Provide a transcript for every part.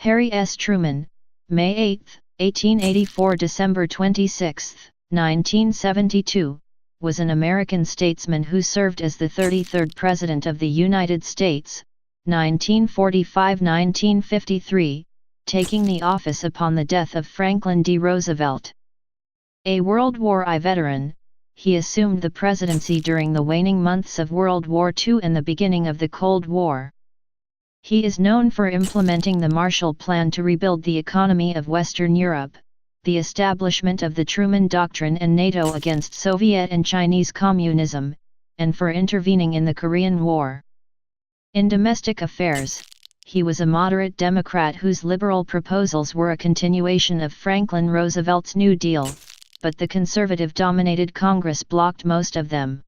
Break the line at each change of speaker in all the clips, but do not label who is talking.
Harry S. Truman, May 8, 1884 – December 26, 1972, was an American statesman who served as the 33rd President of the United States, 1945–1953, taking the office upon the death of Franklin D. Roosevelt. A World War I veteran, he assumed the presidency during the waning months of World War II and the beginning of the Cold War. He is known for implementing the Marshall Plan to rebuild the economy of Western Europe, the establishment of the Truman Doctrine and NATO against Soviet and Chinese communism, and for intervening in the Korean War. In domestic affairs, he was a moderate Democrat whose liberal proposals were a continuation of Franklin Roosevelt's New Deal, but the conservative-dominated Congress blocked most of them.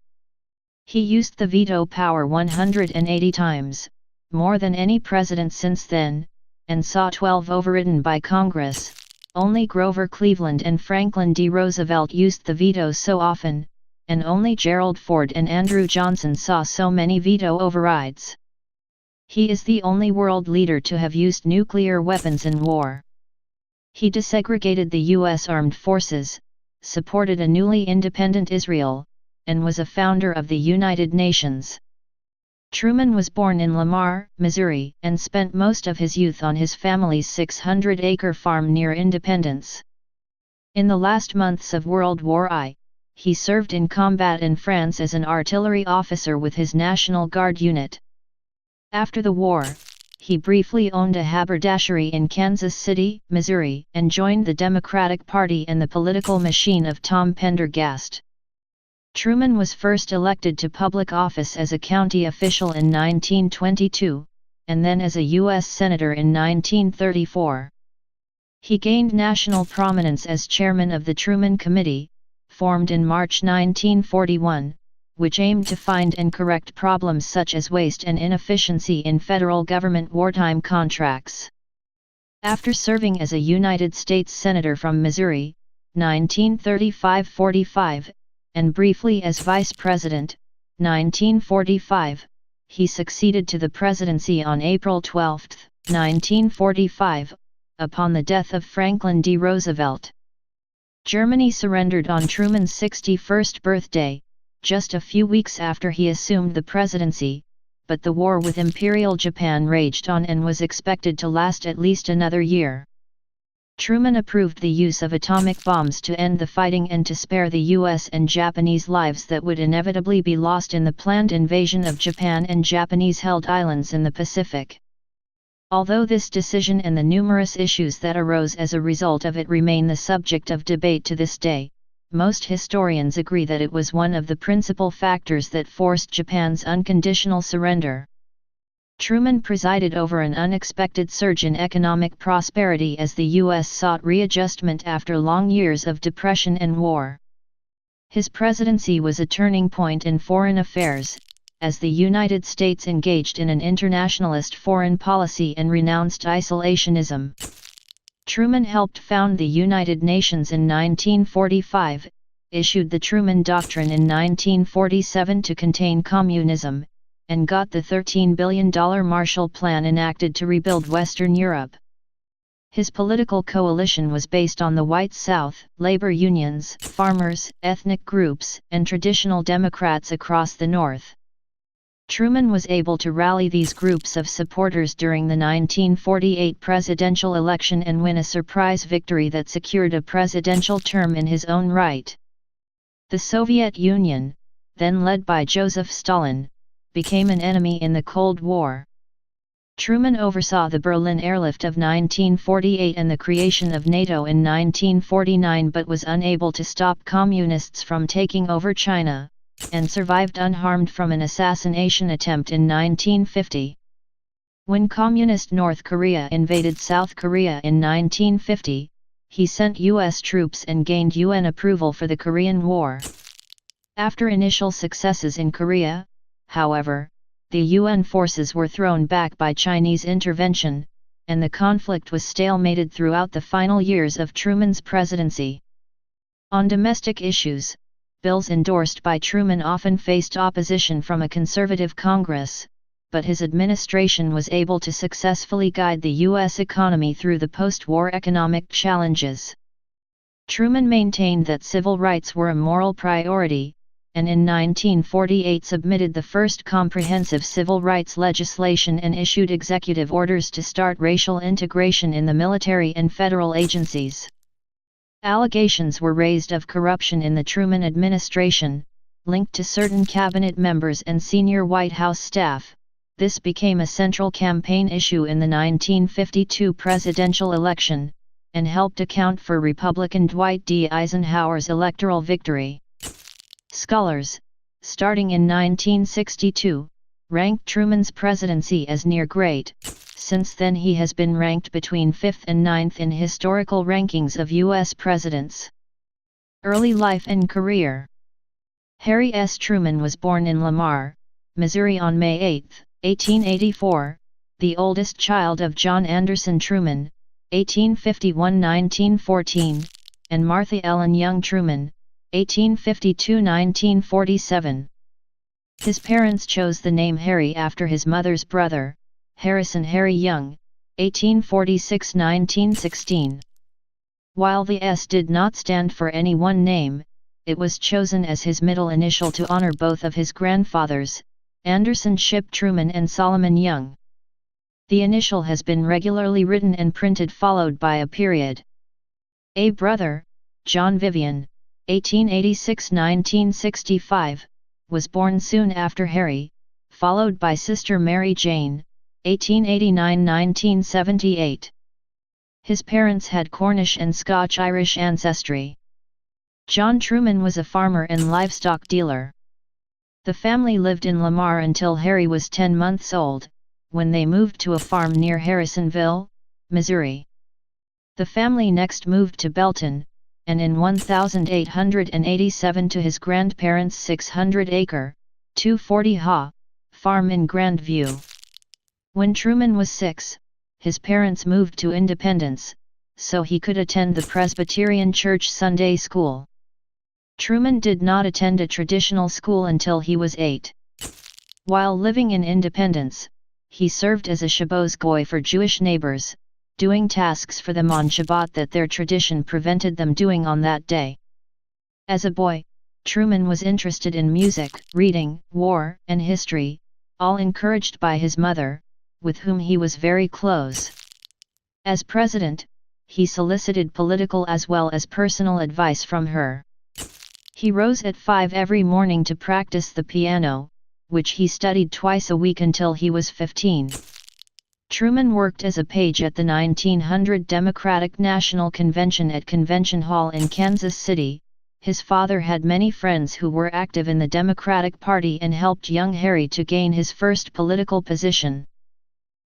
He used the veto power 180 times, more than any president since then, and saw 12 overridden by Congress. Only Grover Cleveland and Franklin D. Roosevelt used the veto so often, and only Gerald Ford and Andrew Johnson saw so many veto overrides. He is the only world leader to have used nuclear weapons in war. He desegregated the U.S. Armed Forces, supported a newly independent Israel, and was a founder of the United Nations. Truman was born in Lamar, Missouri, and spent most of his youth on his family's 600-acre farm near Independence. In the last months of World War I, he served in combat in France as an artillery officer with his National Guard unit. After the war, he briefly owned a haberdashery in Kansas City, Missouri, and joined the Democratic Party and the political machine of Tom Pendergast. Truman was first elected to public office as a county official in 1922, and then as a U.S. Senator in 1934. He gained national prominence as chairman of the Truman Committee, formed in March 1941, which aimed to find and correct problems such as waste and inefficiency in federal government wartime contracts. After serving as a United States Senator from Missouri, 1935–45, and briefly as Vice President, 1945, he succeeded to the presidency on April 12, 1945, upon the death of Franklin D. Roosevelt. Germany surrendered on Truman's 61st birthday, just a few weeks after he assumed the presidency, but the war with Imperial Japan raged on and was expected to last at least another year. Truman approved the use of atomic bombs to end the fighting and to spare the U.S. and Japanese lives that would inevitably be lost in the planned invasion of Japan and Japanese-held islands in the Pacific. Although this decision and the numerous issues that arose as a result of it remain the subject of debate to this day, most historians agree that it was one of the principal factors that forced Japan's unconditional surrender. Truman presided over an unexpected surge in economic prosperity as the U.S. sought readjustment after long years of depression and war. His presidency was a turning point in foreign affairs, as the United States engaged in an internationalist foreign policy and renounced isolationism. Truman helped found the United Nations in 1945, issued the Truman Doctrine in 1947 to contain communism, and got the $13 billion Marshall Plan enacted to rebuild Western Europe. His political coalition was based on the White South, labor unions, farmers, ethnic groups, and traditional Democrats across the North. Truman was able to rally these groups of supporters during the 1948 presidential election and win a surprise victory that secured a presidential term in his own right. The Soviet Union, then led by Joseph Stalin, became an enemy in the Cold War. Truman oversaw the Berlin airlift of 1948 and the creation of NATO in 1949 but was unable to stop communists from taking over China, and survived unharmed from an assassination attempt in 1950. When Communist North Korea invaded South Korea in 1950, he sent U.S. troops and gained UN approval for the Korean War. After initial successes in Korea, however, the UN forces were thrown back by Chinese intervention, and the conflict was stalemated throughout the final years of Truman's presidency. On domestic issues, bills endorsed by Truman often faced opposition from a conservative Congress, but his administration was able to successfully guide the U.S. economy through the post-war economic challenges. Truman maintained that civil rights were a moral priority, and in 1948 submitted the first comprehensive civil rights legislation and issued executive orders to start racial integration in the military and federal agencies. Allegations were raised of corruption in the Truman administration, linked to certain cabinet members and senior White House staff. This became a central campaign issue in the 1952 presidential election, and helped account for Republican Dwight D. Eisenhower's electoral victory. Scholars, starting in 1962, ranked Truman's presidency as near great. Since then he has been ranked between 5th and 9th in historical rankings of U.S. presidents. Early life and career. Harry S. Truman was born in Lamar, Missouri on May 8, 1884, the oldest child of John Anderson Truman, 1851–1914, and Martha Ellen Young Truman, 1852–1947. His parents chose the name Harry after his mother's brother, Harrison Harry Young, 1846–1916. While the S did not stand for any one name, it was chosen as his middle initial to honor both of his grandfathers, Anderson Shipp Truman and Solomon Young. The initial has been regularly written and printed followed by a period. A brother, John Vivian, 1886–1965, was born soon after Harry, followed by sister Mary Jane, 1889–1978. His parents had Cornish and Scotch-Irish ancestry. John Truman was a farmer and livestock dealer. The family lived in Lamar until Harry was 10 months old, when they moved to a farm near Harrisonville, Missouri. The family next moved to Belton, and in 1887 to his grandparents' 600-acre, 240-ha, farm in Grandview. When Truman was 6, his parents moved to Independence, so he could attend the Presbyterian Church Sunday School. Truman did not attend a traditional school until he was 8. While living in Independence, he served as a Shabbos goy for Jewish neighbors, doing tasks for them on Shabbat that their tradition prevented them doing on that day. As a boy, Truman was interested in music, reading, war, and history, all encouraged by his mother, with whom he was very close. As president, he solicited political as well as personal advice from her. He rose at 5 every morning to practice the piano, which he studied twice a week until he was 15. Truman worked as a page at the 1900 Democratic National Convention at Convention Hall in Kansas City. His father had many friends who were active in the Democratic Party and helped young Harry to gain his first political position.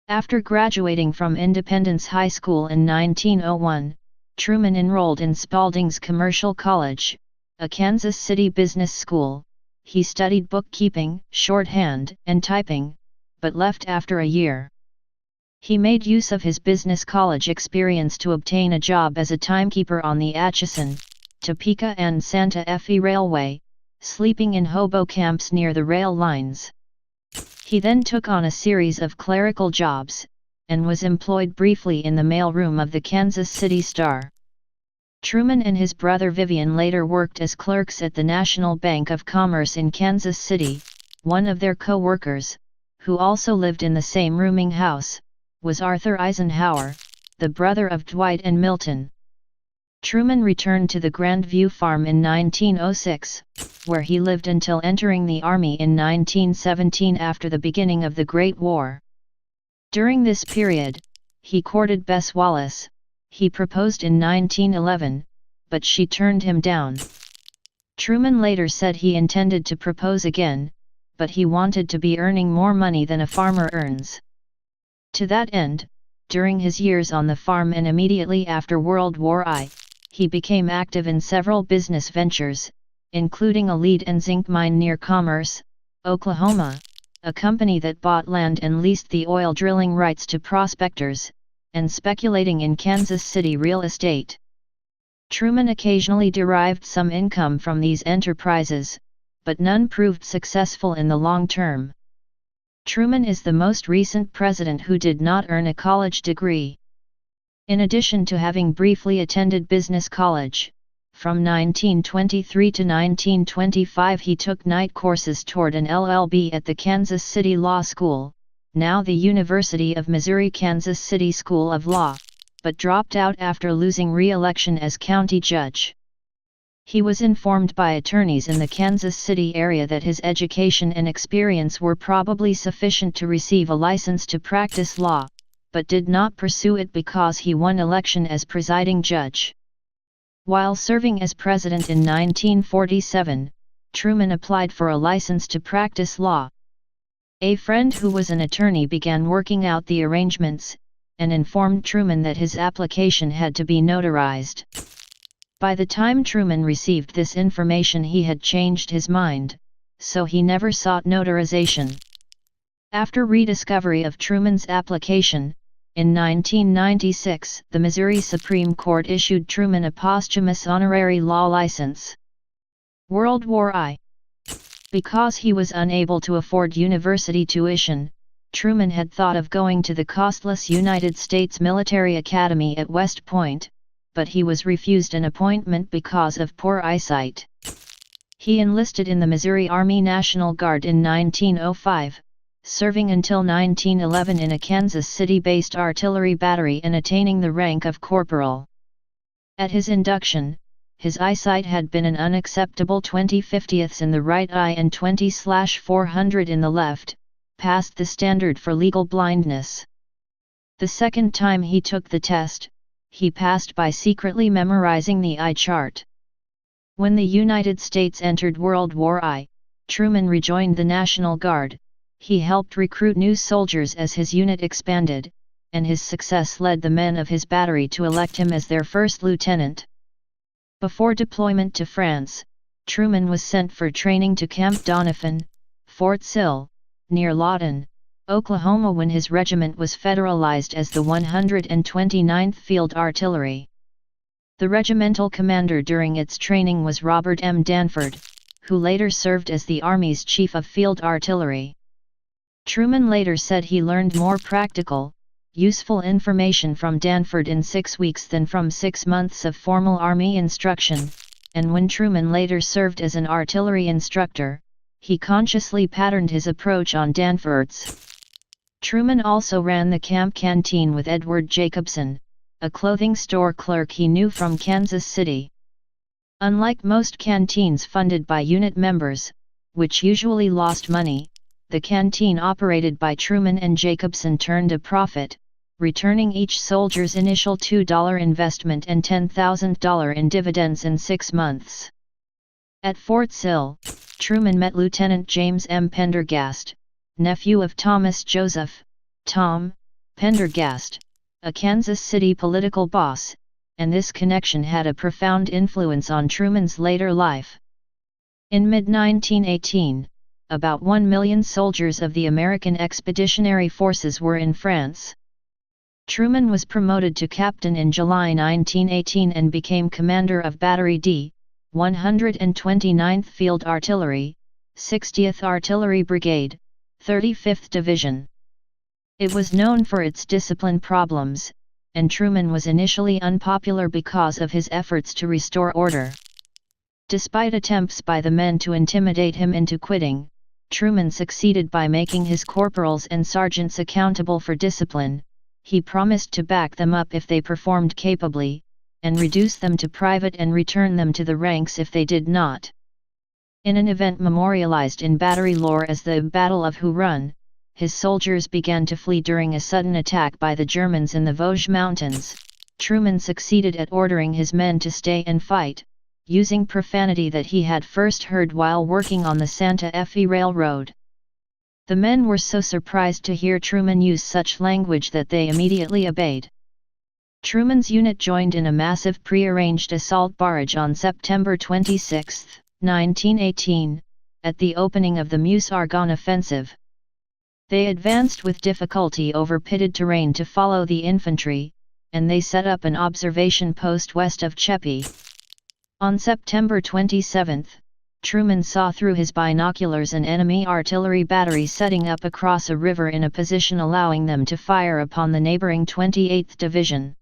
After graduating from Independence High School in 1901, Truman enrolled in Spalding's Commercial College, a Kansas City business school. He studied bookkeeping, shorthand, and typing, but left after a year. He made use of his business college experience to obtain a job as a timekeeper on the Atchison, Topeka and Santa Fe Railway, sleeping in hobo camps near the rail lines. He then took on a series of clerical jobs, and was employed briefly in the mailroom of the Kansas City Star. Truman and his brother Vivian later worked as clerks at the National Bank of Commerce in Kansas City. One of their co-workers, who also lived in the same rooming house, was Arthur Eisenhower, the brother of Dwight and Milton. Truman returned to the Grandview farm in 1906, where he lived until entering the Army in 1917 after the beginning of the Great War. During this period, he courted Bess Wallace. He proposed in 1911, but she turned him down. Truman later said he intended to propose again, but he wanted to be earning more money than a farmer earns. To that end, during his years on the farm and immediately after World War I, he became active in several business ventures, including a lead and zinc mine near Commerce, Oklahoma, a company that bought land and leased the oil drilling rights to prospectors, and speculating in Kansas City real estate. Truman occasionally derived some income from these enterprises, but none proved successful in the long term. Truman is the most recent president who did not earn a college degree. In addition to having briefly attended business college, from 1923 to 1925 he took night courses toward an LLB at the Kansas City Law School, now the University of Missouri Kansas City School of Law, but dropped out after losing re-election as county judge. He was informed by attorneys in the Kansas City area that his education and experience were probably sufficient to receive a license to practice law, but did not pursue it because he won election as presiding judge. While serving as president in 1947, Truman applied for a license to practice law. A friend who was an attorney began working out the arrangements, and informed Truman that his application had to be notarized. By the time Truman received this information he had changed his mind, so he never sought notarization. After rediscovery of Truman's application, in 1996 the Missouri Supreme Court issued Truman a posthumous honorary law license. World War I. Because he was unable to afford university tuition, Truman had thought of going to the costless United States Military Academy at West Point, but he was refused an appointment because of poor eyesight. He enlisted in the Missouri Army National Guard in 1905, serving until 1911 in a Kansas City-based artillery battery and attaining the rank of corporal. At his induction, his eyesight had been an unacceptable 20/50ths in the right eye and 20/400 in the left, past the standard for legal blindness. The second time he took the test, he passed by secretly memorizing the eye chart. When the United States entered World War I, Truman rejoined the National Guard. He helped recruit new soldiers as his unit expanded, and his success led the men of his battery to elect him as their first lieutenant. Before deployment to France, Truman was sent for training to Camp Doniphan, Fort Sill, near Lawton, Oklahoma when his regiment was federalized as the 129th Field Artillery. The regimental commander during its training was Robert M. Danford, who later served as the Army's Chief of Field Artillery. Truman later said he learned more practical, useful information from Danford in 6 weeks than from 6 months of formal Army instruction, and when Truman later served as an artillery instructor, he consciously patterned his approach on Danford's. Truman also ran the camp canteen with Edward Jacobson, a clothing store clerk he knew from Kansas City. Unlike most canteens funded by unit members, which usually lost money, the canteen operated by Truman and Jacobson turned a profit, returning each soldier's initial $2 investment and $10,000 in dividends in 6 months. At Fort Sill, Truman met Lieutenant James M. Pendergast, nephew of Thomas Joseph, Tom, Pendergast, a Kansas City political boss, and this connection had a profound influence on Truman's later life. In mid-1918, about 1 million soldiers of the American Expeditionary Forces were in France. Truman was promoted to captain in July 1918 and became commander of Battery D, 129th Field Artillery, 60th Artillery Brigade, 35th Division. It was known for its discipline problems, and Truman was initially unpopular because of his efforts to restore order. Despite attempts by the men to intimidate him into quitting, Truman succeeded by making his corporals and sergeants accountable for discipline. He promised to back them up if they performed capably, and reduce them to private and return them to the ranks if they did not. In an event memorialized in battery lore as the Battle of Hoo Run, his soldiers began to flee during a sudden attack by the Germans in the Vosges Mountains. Truman succeeded at ordering his men to stay and fight, using profanity that he had first heard while working on the Santa Fe Railroad. The men were so surprised to hear Truman use such language that they immediately obeyed. Truman's unit joined in a massive prearranged assault barrage on September 26, 1918, at the opening of the Meuse-Argonne offensive. They advanced with difficulty over pitted terrain to follow the infantry, and they set up an observation post west of Chepi. On September 27, Truman saw through his binoculars an enemy artillery battery setting up across a river in a position allowing them to fire upon the neighboring 28th Division.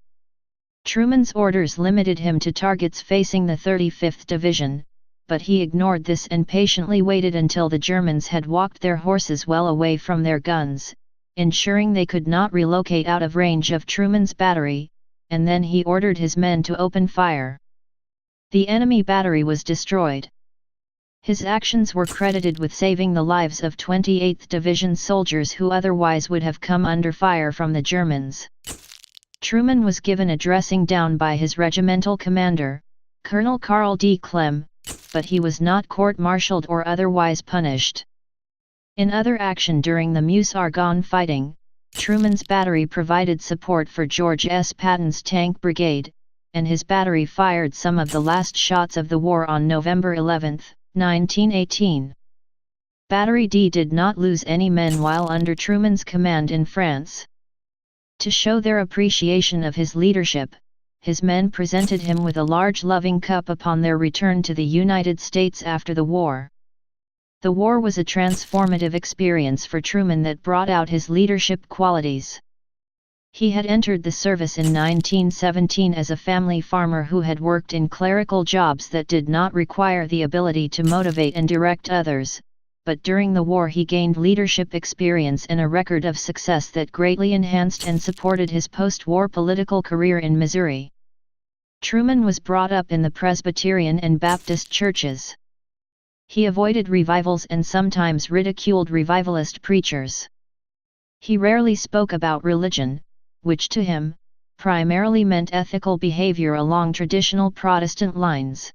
Truman's orders limited him to targets facing the 35th Division, but he ignored this and patiently waited until the Germans had walked their horses well away from their guns, ensuring they could not relocate out of range of Truman's battery, and then he ordered his men to open fire. The enemy battery was destroyed. His actions were credited with saving the lives of 28th Division soldiers who otherwise would have come under fire from the Germans. Truman was given a dressing down by his regimental commander, Colonel Karl D. Clem, but he was not court-martialed or otherwise punished. In other action during the Meuse-Argonne fighting, Truman's battery provided support for George S. Patton's tank brigade, and his battery fired some of the last shots of the war on November 11, 1918. Battery D did not lose any men while under Truman's command in France. To show their appreciation of his leadership, his men presented him with a large loving cup upon their return to the United States after the war. The war was a transformative experience for Truman that brought out his leadership qualities. He had entered the service in 1917 as a family farmer who had worked in clerical jobs that did not require the ability to motivate and direct others, but during the war he gained leadership experience and a record of success that greatly enhanced and supported his post-war political career in Missouri. Truman was brought up in the Presbyterian and Baptist churches. He avoided revivals and sometimes ridiculed revivalist preachers. He rarely spoke about religion, which to him, primarily meant ethical behavior along traditional Protestant lines.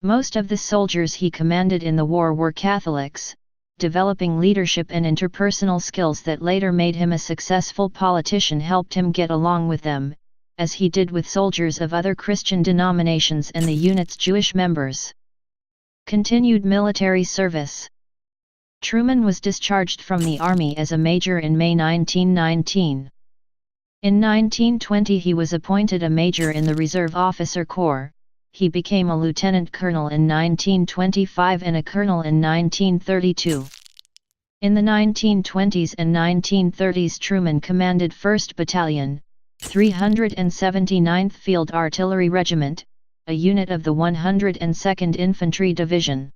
Most of the soldiers he commanded in the war were Catholics, developing leadership and interpersonal skills that later made him a successful politician helped him get along with them, as he did with soldiers of other Christian denominations and the unit's Jewish members. Continued military service. Truman was discharged from the Army as a major in May 1919. In 1920 he was appointed a major in the Reserve Officer Corps. He became a lieutenant colonel in 1925 and a colonel in 1932. In the 1920s and 1930s Truman commanded 1st Battalion, 379th Field Artillery Regiment, a unit of the 102nd Infantry Division.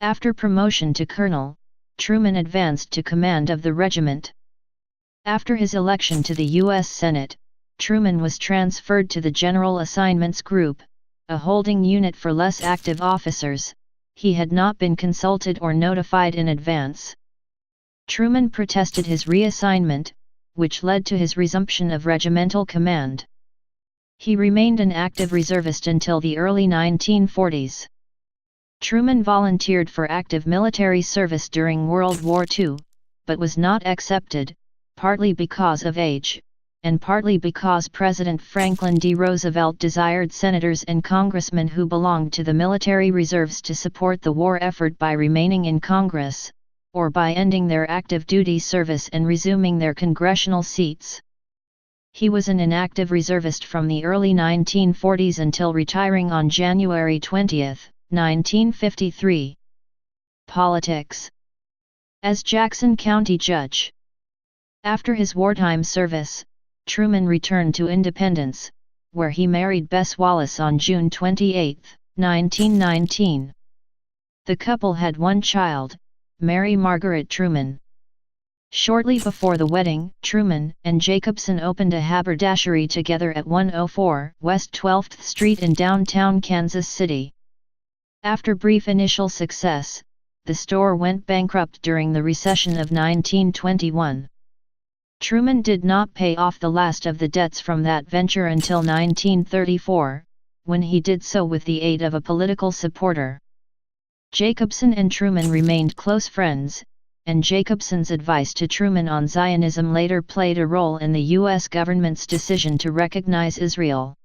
After promotion to colonel, Truman advanced to command of the regiment. After his election to the U.S. Senate, Truman was transferred to the General Assignments Group, a holding unit for less active officers. He had not been consulted or notified in advance. Truman protested his reassignment, which led to his resumption of regimental command. He remained an active reservist until the early 1940s. Truman volunteered for active military service during World War II, but was not accepted, partly because of age, and partly because President Franklin D. Roosevelt desired senators and congressmen who belonged to the military reserves to support the war effort by remaining in Congress, or by ending their active duty service and resuming their congressional seats. He was an inactive reservist from the early 1940s until retiring on January 20, 1953. Politics. As Jackson County Judge. After his wartime service, Truman returned to Independence, where he married Bess Wallace on June 28, 1919. The couple had one child, Mary Margaret Truman. Shortly before the wedding, Truman and Jacobson opened a haberdashery together at 104 West 12th Street in downtown Kansas City. After brief initial success, the store went bankrupt during the recession of 1921. Truman did not pay off the last of the debts from that venture until 1934, when he did so with the aid of a political supporter. Jacobson and Truman remained close friends, and Jacobson's advice to Truman on Zionism later played a role in the U.S. government's decision to recognize Israel.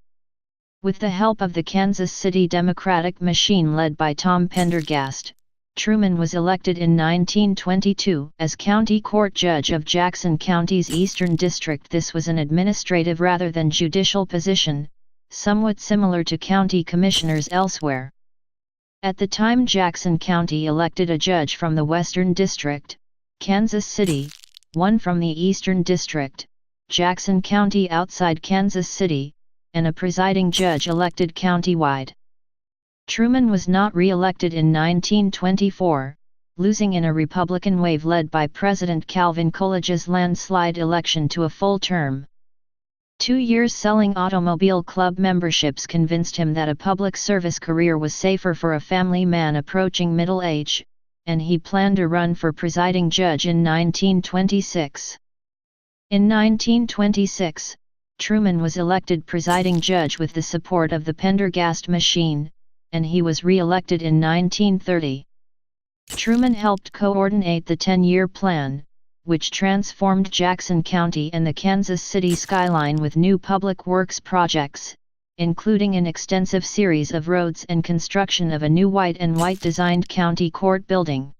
With the help of the Kansas City Democratic machine led by Tom Pendergast, Truman was elected in 1922 as county court judge of Jackson County's Eastern District. This was an administrative rather than judicial position, somewhat similar to county commissioners elsewhere. At the time Jackson County elected a judge from the Western District, Kansas City, one from the Eastern District, Jackson County outside Kansas City, and a presiding judge elected countywide. Truman was not re-elected in 1924, losing in a Republican wave led by President Calvin Coolidge's landslide election to a full term. 2 years selling automobile club memberships convinced him that a public service career was safer for a family man approaching middle age, and he planned to run for presiding judge in 1926. In 1926, Truman was elected presiding judge with the support of the Pendergast machine, and he was re-elected in 1930. Truman helped coordinate the 10-year plan, which transformed Jackson County and the Kansas City skyline with new public works projects, including an extensive series of roads and construction of a new white and white designed county court building.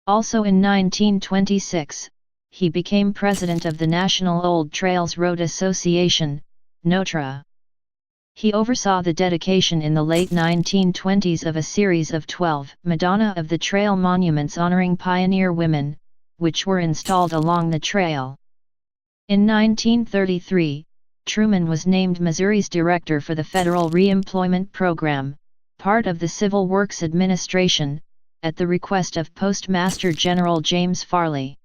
Also in 1926, he became president of the National Old Trails Road Association, NOTRA. He oversaw the dedication in the late 1920s of a series of 12 Madonna of the Trail monuments honoring pioneer women, which were installed along the trail. In 1933, Truman was named Missouri's director for the Federal Reemployment Program, part of the Civil Works Administration, at the request of Postmaster General James Farley.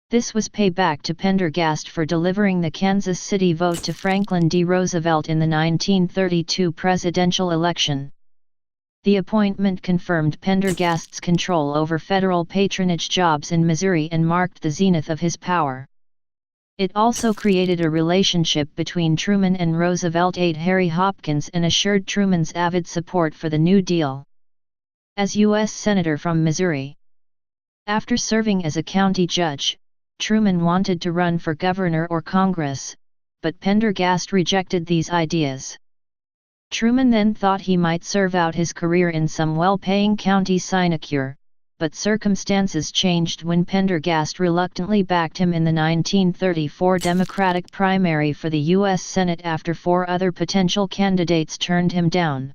This was payback to Pendergast for delivering the Kansas City vote to Franklin D. Roosevelt in the 1932 presidential election. The appointment confirmed Pendergast's control over federal patronage jobs in Missouri and marked the zenith of his power. It also created a relationship between Truman and Roosevelt aide Harry Hopkins and assured Truman's avid support for the New Deal. As U.S. Senator from Missouri. After serving as a county judge, Truman wanted to run for governor or Congress, but Pendergast rejected these ideas. Truman then thought he might serve out his career in some well-paying county sinecure, but circumstances changed when Pendergast reluctantly backed him in the 1934 Democratic primary for the U.S. Senate after 4 other potential candidates turned him down.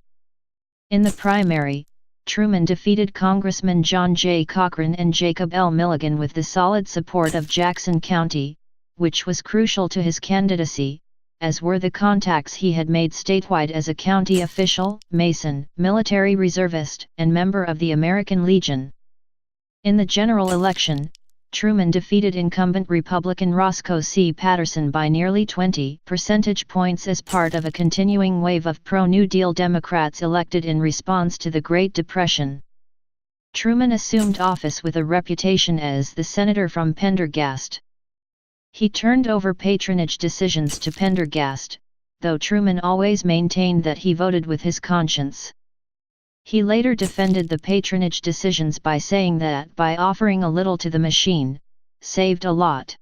In the primary, Truman defeated Congressman John J. Cochran and Jacob L. Milligan with the solid support of Jackson County, which was crucial to his candidacy, as were the contacts he had made statewide as a county official, Mason, military reservist, and member of the American Legion. In the general election, Truman defeated incumbent Republican Roscoe C. Patterson by nearly 20 percentage points as part of a continuing wave of pro-New Deal Democrats elected in response to the Great Depression. Truman assumed office with a reputation as the senator from Pendergast. He turned over patronage decisions to Pendergast, though Truman always maintained that he voted with his conscience. He later defended the patronage decisions by saying that by offering a little to the machine, saved a lot.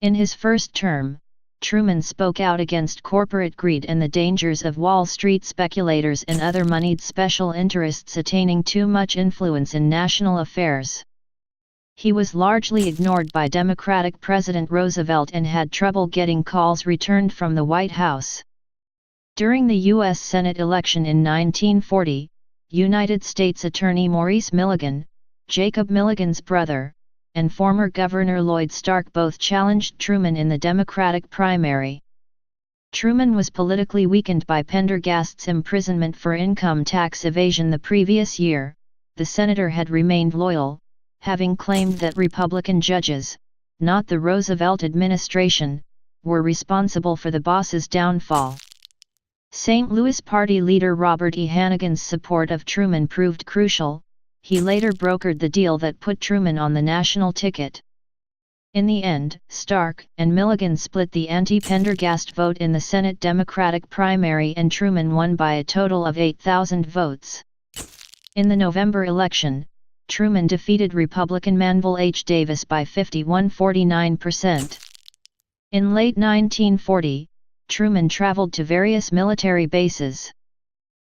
In his first term, Truman spoke out against corporate greed and the dangers of Wall Street speculators and other moneyed special interests attaining too much influence in national affairs. He was largely ignored by Democratic President Roosevelt and had trouble getting calls returned from the White House. During the U.S. Senate election in 1940, United States Attorney Maurice Milligan, Jacob Milligan's brother, and former Governor Lloyd Stark both challenged Truman in the Democratic primary. Truman was politically weakened by Pendergast's imprisonment for income tax evasion the previous year. The senator had remained loyal, having claimed that Republican judges, not the Roosevelt administration, were responsible for the boss's downfall. St. Louis Party leader Robert E. Hannigan's support of Truman proved crucial. He later brokered the deal that put Truman on the national ticket. In the end, Stark and Milligan split the anti-Pendergast vote in the Senate Democratic primary and Truman won by a total of 8,000 votes. In the November election, Truman defeated Republican Manvel H. Davis by 51.49%. In late 1940, Truman traveled to various military bases.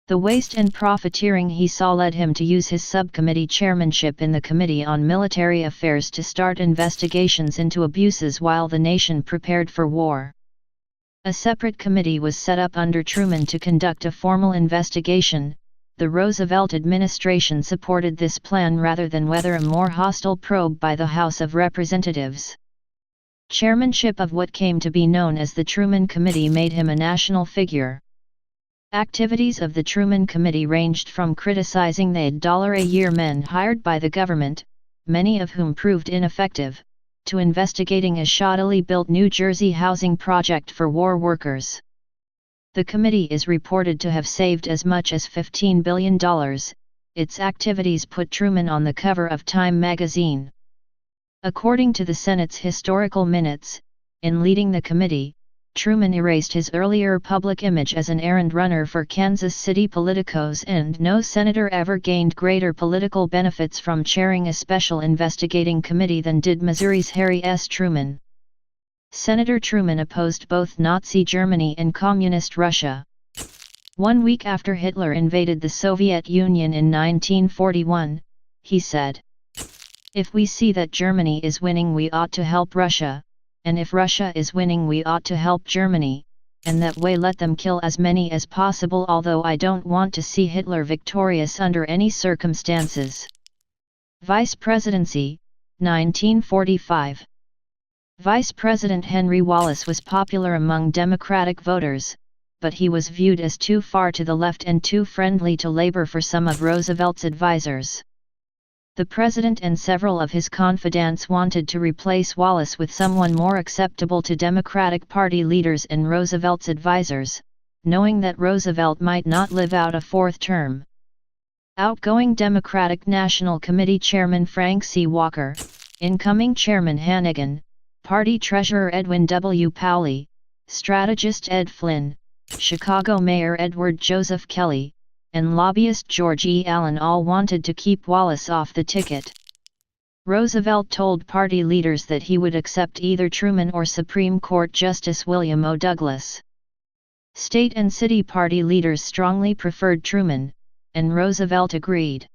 The waste and profiteering he saw led him to use his subcommittee chairmanship in the Committee on Military Affairs to start investigations into abuses while the nation prepared for war. A separate committee was set up under Truman to conduct a formal investigation, the Roosevelt administration supported this plan rather than weather a more hostile probe by the House of Representatives. Chairmanship of what came to be known as the Truman Committee made him a national figure. Activities of the Truman Committee ranged from criticizing the $1-a-year men hired by the government, many of whom proved ineffective, to investigating a shoddily built New Jersey housing project for war workers. The committee is reported to have saved as much as $15 billion. Its activities put Truman on the cover of Time magazine. According to the Senate's historical minutes, in leading the committee, Truman erased his earlier public image as an errand runner for Kansas City politicos, and no senator ever gained greater political benefits from chairing a special investigating committee than did Missouri's Harry S. Truman. Senator Truman opposed both Nazi Germany and Communist Russia. 1 week after Hitler invaded the Soviet Union in 1941, he said, "If we see that Germany is winning, we ought to help Russia, and if Russia is winning, we ought to help Germany, and that way let them kill as many as possible, although I don't want to see Hitler victorious under any circumstances." Vice Presidency, 1945. Vice President Henry Wallace was popular among Democratic voters, but he was viewed as too far to the left and too friendly to labor for some of Roosevelt's advisers. The president and several of his confidants wanted to replace Wallace with someone more acceptable to Democratic Party leaders and Roosevelt's advisers, knowing that Roosevelt might not live out a fourth term. Outgoing Democratic National Committee Chairman Frank C. Walker, incoming Chairman Hannigan, Party Treasurer Edwin W. Pauley, strategist Ed Flynn, Chicago Mayor Edward Joseph Kelly, and lobbyist George E. Allen all wanted to keep Wallace off the ticket. Roosevelt told party leaders that he would accept either Truman or Supreme Court Justice William O. Douglas. State and city party leaders strongly preferred Truman, and Roosevelt agreed.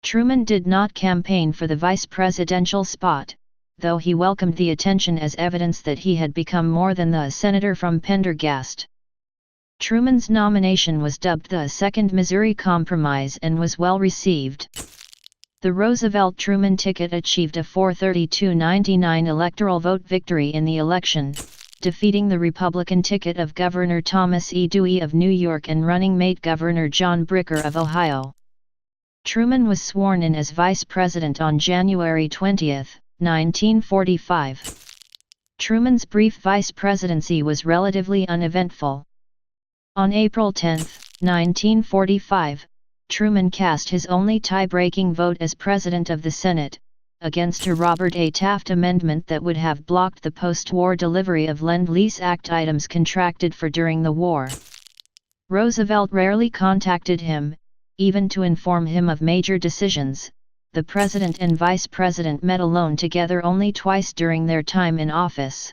Truman did not campaign for the vice presidential spot, though he welcomed the attention as evidence that he had become more than the senator from Pendergast. Truman's nomination was dubbed the Second Missouri Compromise and was well received. The Roosevelt-Truman ticket achieved a 432-99 electoral vote victory in the election, defeating the Republican ticket of Governor Thomas E. Dewey of New York and running mate Governor John Bricker of Ohio. Truman was sworn in as vice president on January 20, 1945. Truman's brief vice presidency was relatively uneventful. On April 10, 1945, Truman cast his only tie-breaking vote as President of the Senate, against a Robert A. Taft amendment that would have blocked the post-war delivery of Lend-Lease Act items contracted for during the war. Roosevelt rarely contacted him, even to inform him of major decisions. The President and Vice President met alone together only twice during their time in office.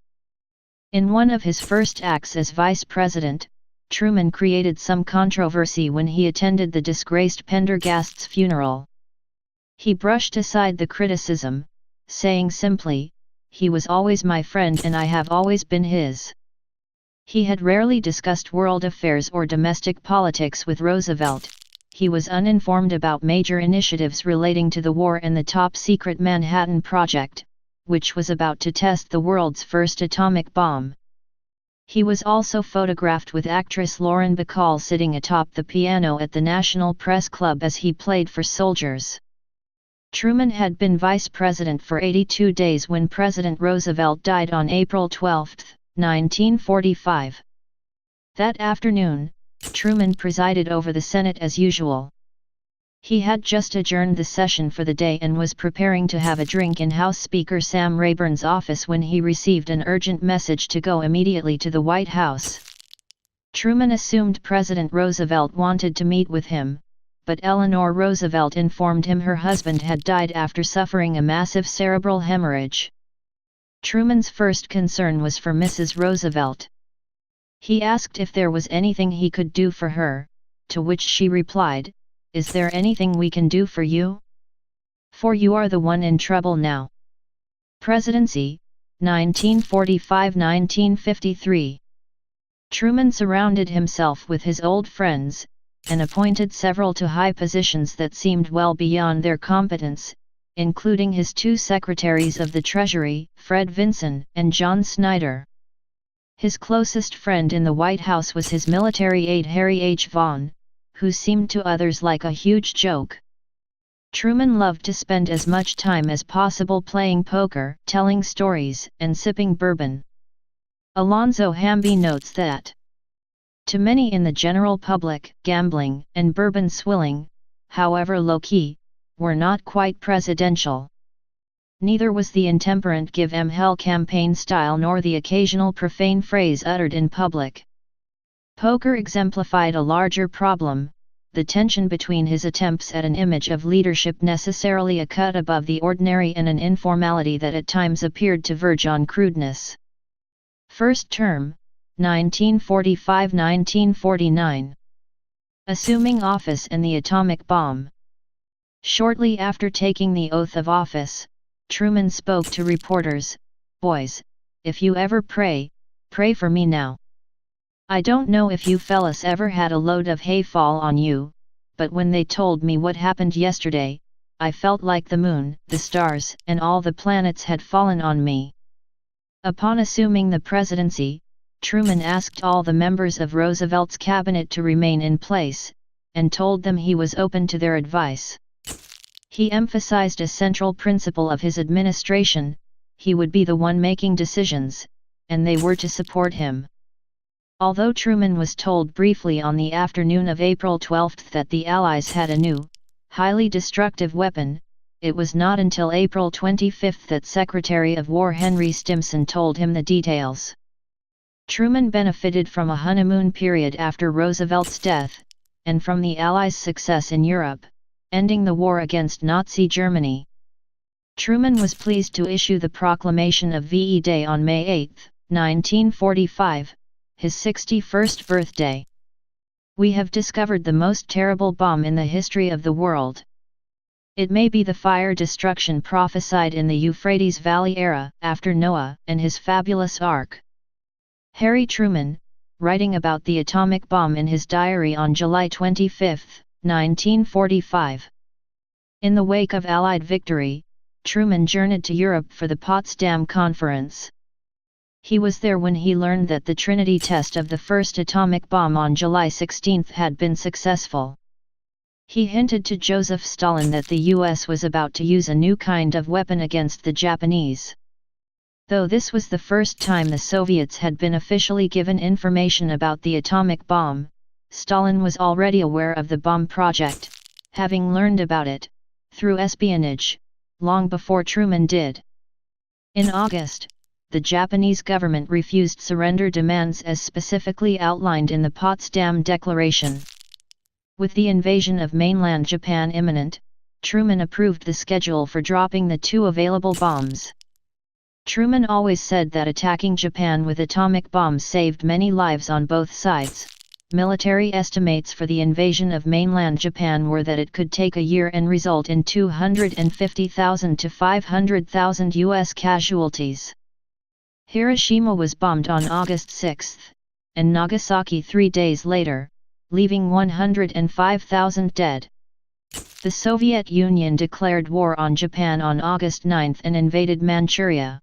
In one of his first acts as Vice President, Truman created some controversy when he attended the disgraced Pendergast's funeral. He brushed aside the criticism, saying simply, "He was always my friend and I have always been his." He had rarely discussed world affairs or domestic politics with Roosevelt. He was uninformed about major initiatives relating to the war and the top-secret Manhattan Project, which was about to test the world's first atomic bomb. He was also photographed with actress Lauren Bacall sitting atop the piano at the National Press Club as he played for soldiers. Truman had been vice president for 82 days when President Roosevelt died on April 12, 1945. That afternoon, Truman presided over the Senate as usual. He had just adjourned the session for the day and was preparing to have a drink in House Speaker Sam Rayburn's office when he received an urgent message to go immediately to the White House. Truman assumed President Roosevelt wanted to meet with him, but Eleanor Roosevelt informed him her husband had died after suffering a massive cerebral hemorrhage. Truman's first concern was for Mrs. Roosevelt. He asked if there was anything he could do for her, to which she replied, "Is there anything we can do for you? For you are the one in trouble now." Presidency, 1945–1953. Truman surrounded himself with his old friends, and appointed several to high positions that seemed well beyond their competence, including his two secretaries of the Treasury, Fred Vinson and John Snyder. His closest friend in the White House was his military aide Harry H. Vaughan, who seemed to others like a huge joke. Truman loved to spend as much time as possible playing poker, telling stories, and sipping bourbon. Alonzo Hamby notes that, to many in the general public, gambling and bourbon swilling, however low-key, were not quite presidential. Neither was the intemperate give 'em hell campaign style nor the occasional profane phrase uttered in public. Poker exemplified a larger problem, the tension between his attempts at an image of leadership necessarily a cut above the ordinary and an informality that at times appeared to verge on crudeness. First term, 1945–1949. Assuming office and the atomic bomb. Shortly after taking the oath of office, Truman spoke to reporters, "Boys, if you ever pray, pray for me now. I don't know if you fellas ever had a load of hay fall on you, but when they told me what happened yesterday, I felt like the moon, the stars, and all the planets had fallen on me." Upon assuming the presidency, Truman asked all the members of Roosevelt's cabinet to remain in place, and told them he was open to their advice. He emphasized a central principle of his administration: he would be the one making decisions, and they were to support him. Although Truman was told briefly on the afternoon of April 12 that the Allies had a new, highly destructive weapon, it was not until April 25 that Secretary of War Henry Stimson told him the details. Truman benefited from a honeymoon period after Roosevelt's death, and from the Allies' success in Europe, ending the war against Nazi Germany. Truman was pleased to issue the proclamation of VE Day on May 8, 1945, his 61st birthday. "We have discovered the most terrible bomb in the history of the world. It may be the fire destruction prophesied in the Euphrates Valley era, after Noah and his fabulous ark." Harry Truman, writing about the atomic bomb in his diary on July 25, 1945. In the wake of Allied victory, Truman journeyed to Europe for the Potsdam Conference. He was there when he learned that the Trinity test of the first atomic bomb on July 16 had been successful. He hinted to Joseph Stalin that the US was about to use a new kind of weapon against the Japanese. Though this was the first time the Soviets had been officially given information about the atomic bomb, Stalin was already aware of the bomb project, having learned about it, through espionage, long before Truman did. In August, the Japanese government refused surrender demands as specifically outlined in the Potsdam Declaration. With the invasion of mainland Japan imminent, Truman approved the schedule for dropping the two available bombs. Truman always said that attacking Japan with atomic bombs saved many lives on both sides. Military estimates for the invasion of mainland Japan were that it could take a year and result in 250,000 to 500,000 U.S. casualties. Hiroshima was bombed on August 6, and Nagasaki 3 days later, leaving 105,000 dead. The Soviet Union declared war on Japan on August 9 and invaded Manchuria.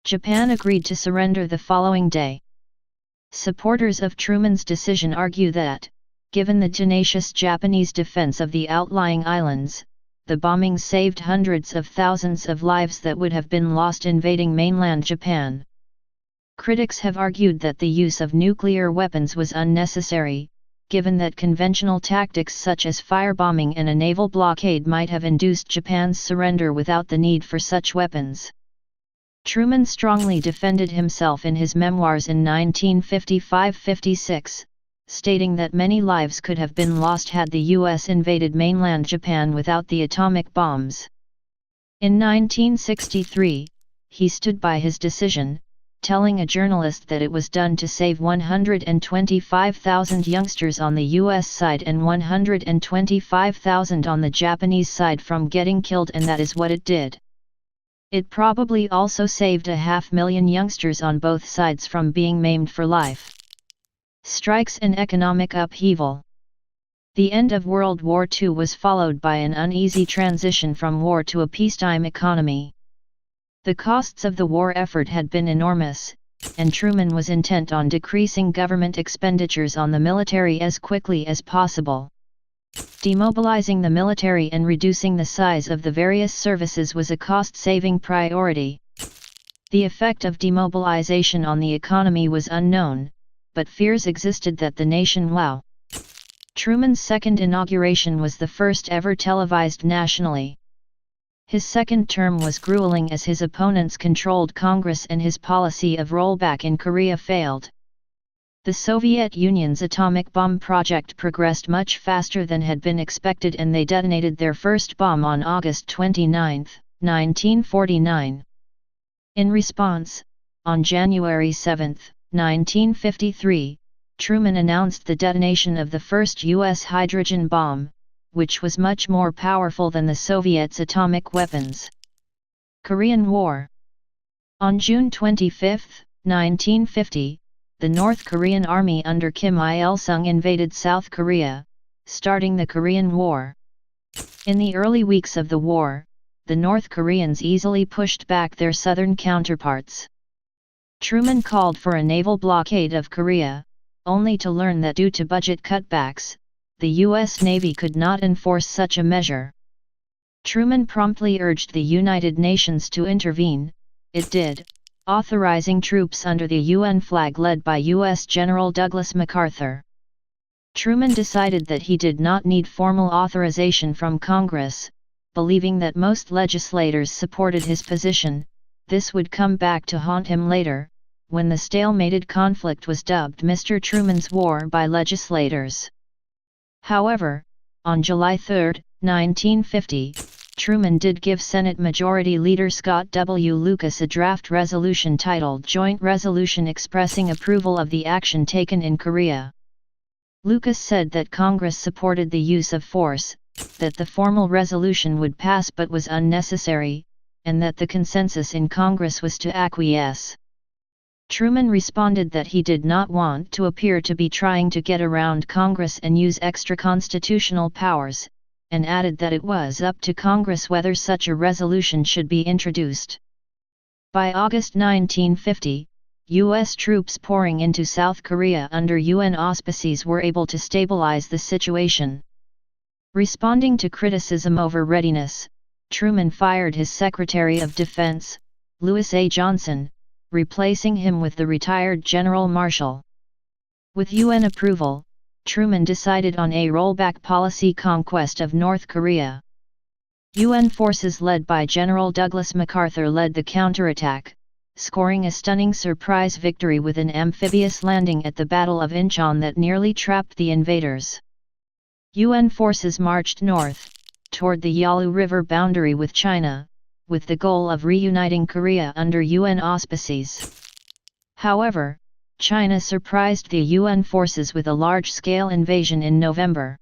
Japan agreed to surrender the following day. Supporters of Truman's decision argue that, given the tenacious Japanese defense of the outlying islands, the bombing saved hundreds of thousands of lives that would have been lost invading mainland Japan. Critics have argued that the use of nuclear weapons was unnecessary, given that conventional tactics such as firebombing and a naval blockade might have induced Japan's surrender without the need for such weapons. Truman strongly defended himself in his memoirs in 1955–56, stating that many lives could have been lost had the U.S. invaded mainland Japan without the atomic bombs. In 1963, he stood by his decision, telling a journalist that it was done to save 125,000 youngsters on the U.S. side and 125,000 on the Japanese side from getting killed, and that is what it did. It probably also saved 500,000 youngsters on both sides from being maimed for life. Strikes and economic upheaval. The end of World War II was followed by an uneasy transition from war to a peacetime economy. The costs of the war effort had been enormous, and Truman was intent on decreasing government expenditures on the military as quickly as possible. Demobilizing the military and reducing the size of the various services was a cost-saving priority. The effect of demobilization on the economy was unknown, but fears existed that the nation would. Truman's second inauguration was the first ever televised nationally. His second term was grueling as his opponents controlled Congress and his policy of rollback in Korea failed. The Soviet Union's atomic bomb project progressed much faster than had been expected, and they detonated their first bomb on August 29, 1949. In response, on January 7, 1953, Truman announced the detonation of the first U.S. hydrogen bomb, which was much more powerful than the Soviets' atomic weapons. Korean War. On June 25, 1950, the North Korean army under Kim Il-sung invaded South Korea, starting the Korean War. In the early weeks of the war, the North Koreans easily pushed back their southern counterparts. Truman called for a naval blockade of Korea, only to learn that due to budget cutbacks, the U.S. Navy could not enforce such a measure. Truman promptly urged the United Nations to intervene. It did, authorizing troops under the UN flag led by U.S. General Douglas MacArthur. Truman decided that he did not need formal authorization from Congress, believing that most legislators supported his position. This would come back to haunt him later, when the stalemated conflict was dubbed Mr. Truman's War by legislators. However, on July 3, 1950, Truman did give Senate Majority Leader Scott W. Lucas a draft resolution titled Joint Resolution expressing approval of the action taken in Korea. Lucas said that Congress supported the use of force, that the formal resolution would pass but was unnecessary, and that the consensus in Congress was to acquiesce. Truman responded that he did not want to appear to be trying to get around Congress and use extra constitutional powers, and added that it was up to Congress whether such a resolution should be introduced. By August 1950, U.S. troops pouring into South Korea under UN auspices were able to stabilize the situation. Responding to criticism over readiness, Truman fired his Secretary of Defense, Louis A. Johnson, replacing him with the retired General Marshall. With UN approval, Truman decided on a rollback policy conquest of North Korea. UN forces led by General Douglas MacArthur led the counterattack, scoring a stunning surprise victory with an amphibious landing at the Battle of Incheon that nearly trapped the invaders. UN forces marched north, toward the Yalu River boundary with China, with the goal of reuniting Korea under UN auspices. However, China surprised the UN forces with a large-scale invasion in November.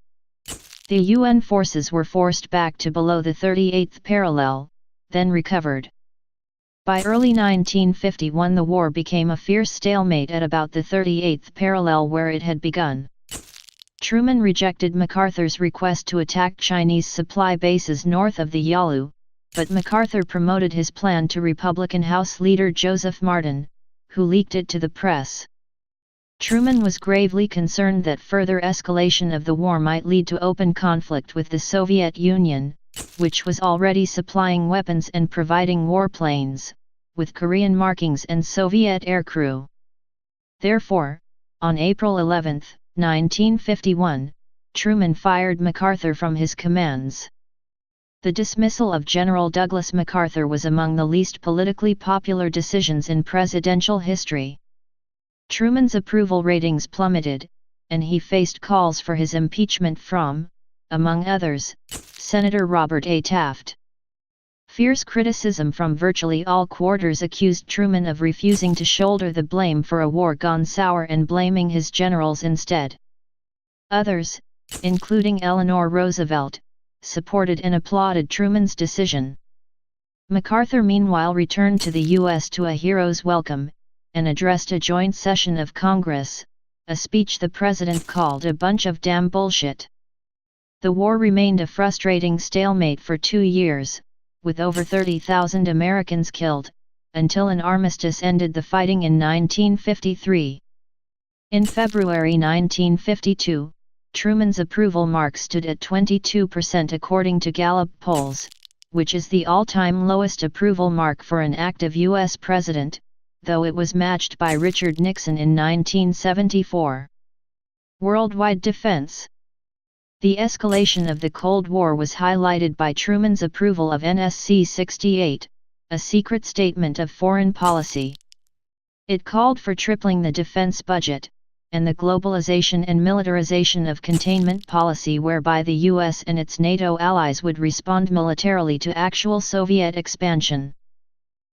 The UN forces were forced back to below the 38th parallel, then recovered. By early 1951 the war became a fierce stalemate at about the 38th parallel where it had begun. Truman rejected MacArthur's request to attack Chinese supply bases north of the Yalu, but MacArthur promoted his plan to Republican House Leader Joseph Martin, who leaked it to the press. Truman was gravely concerned that further escalation of the war might lead to open conflict with the Soviet Union, which was already supplying weapons and providing warplanes, with Korean markings and Soviet aircrew. Therefore, on April 11, 1951, Truman fired MacArthur from his commands. The dismissal of General Douglas MacArthur was among the least politically popular decisions in presidential history. Truman's approval ratings plummeted, and he faced calls for his impeachment from, among others, Senator Robert A. Taft. Fierce criticism from virtually all quarters accused Truman of refusing to shoulder the blame for a war gone sour and blaming his generals instead. Others, including Eleanor Roosevelt, supported and applauded Truman's decision. MacArthur meanwhile returned to the U.S. to a hero's welcome, and addressed a joint session of Congress, a speech the president called a bunch of damn bullshit. The war remained a frustrating stalemate for 2 years, with over 30,000 Americans killed, until an armistice ended the fighting in 1953. In February 1952, Truman's approval mark stood at 22% according to Gallup polls, which is the all-time lowest approval mark for an active U.S. president, though it was matched by Richard Nixon in 1974. Worldwide defense. The escalation of the Cold War was highlighted by Truman's approval of NSC 68, a secret statement of foreign policy. It called for tripling the defense budget, and the globalization and militarization of containment policy whereby the US and its NATO allies would respond militarily to actual Soviet expansion.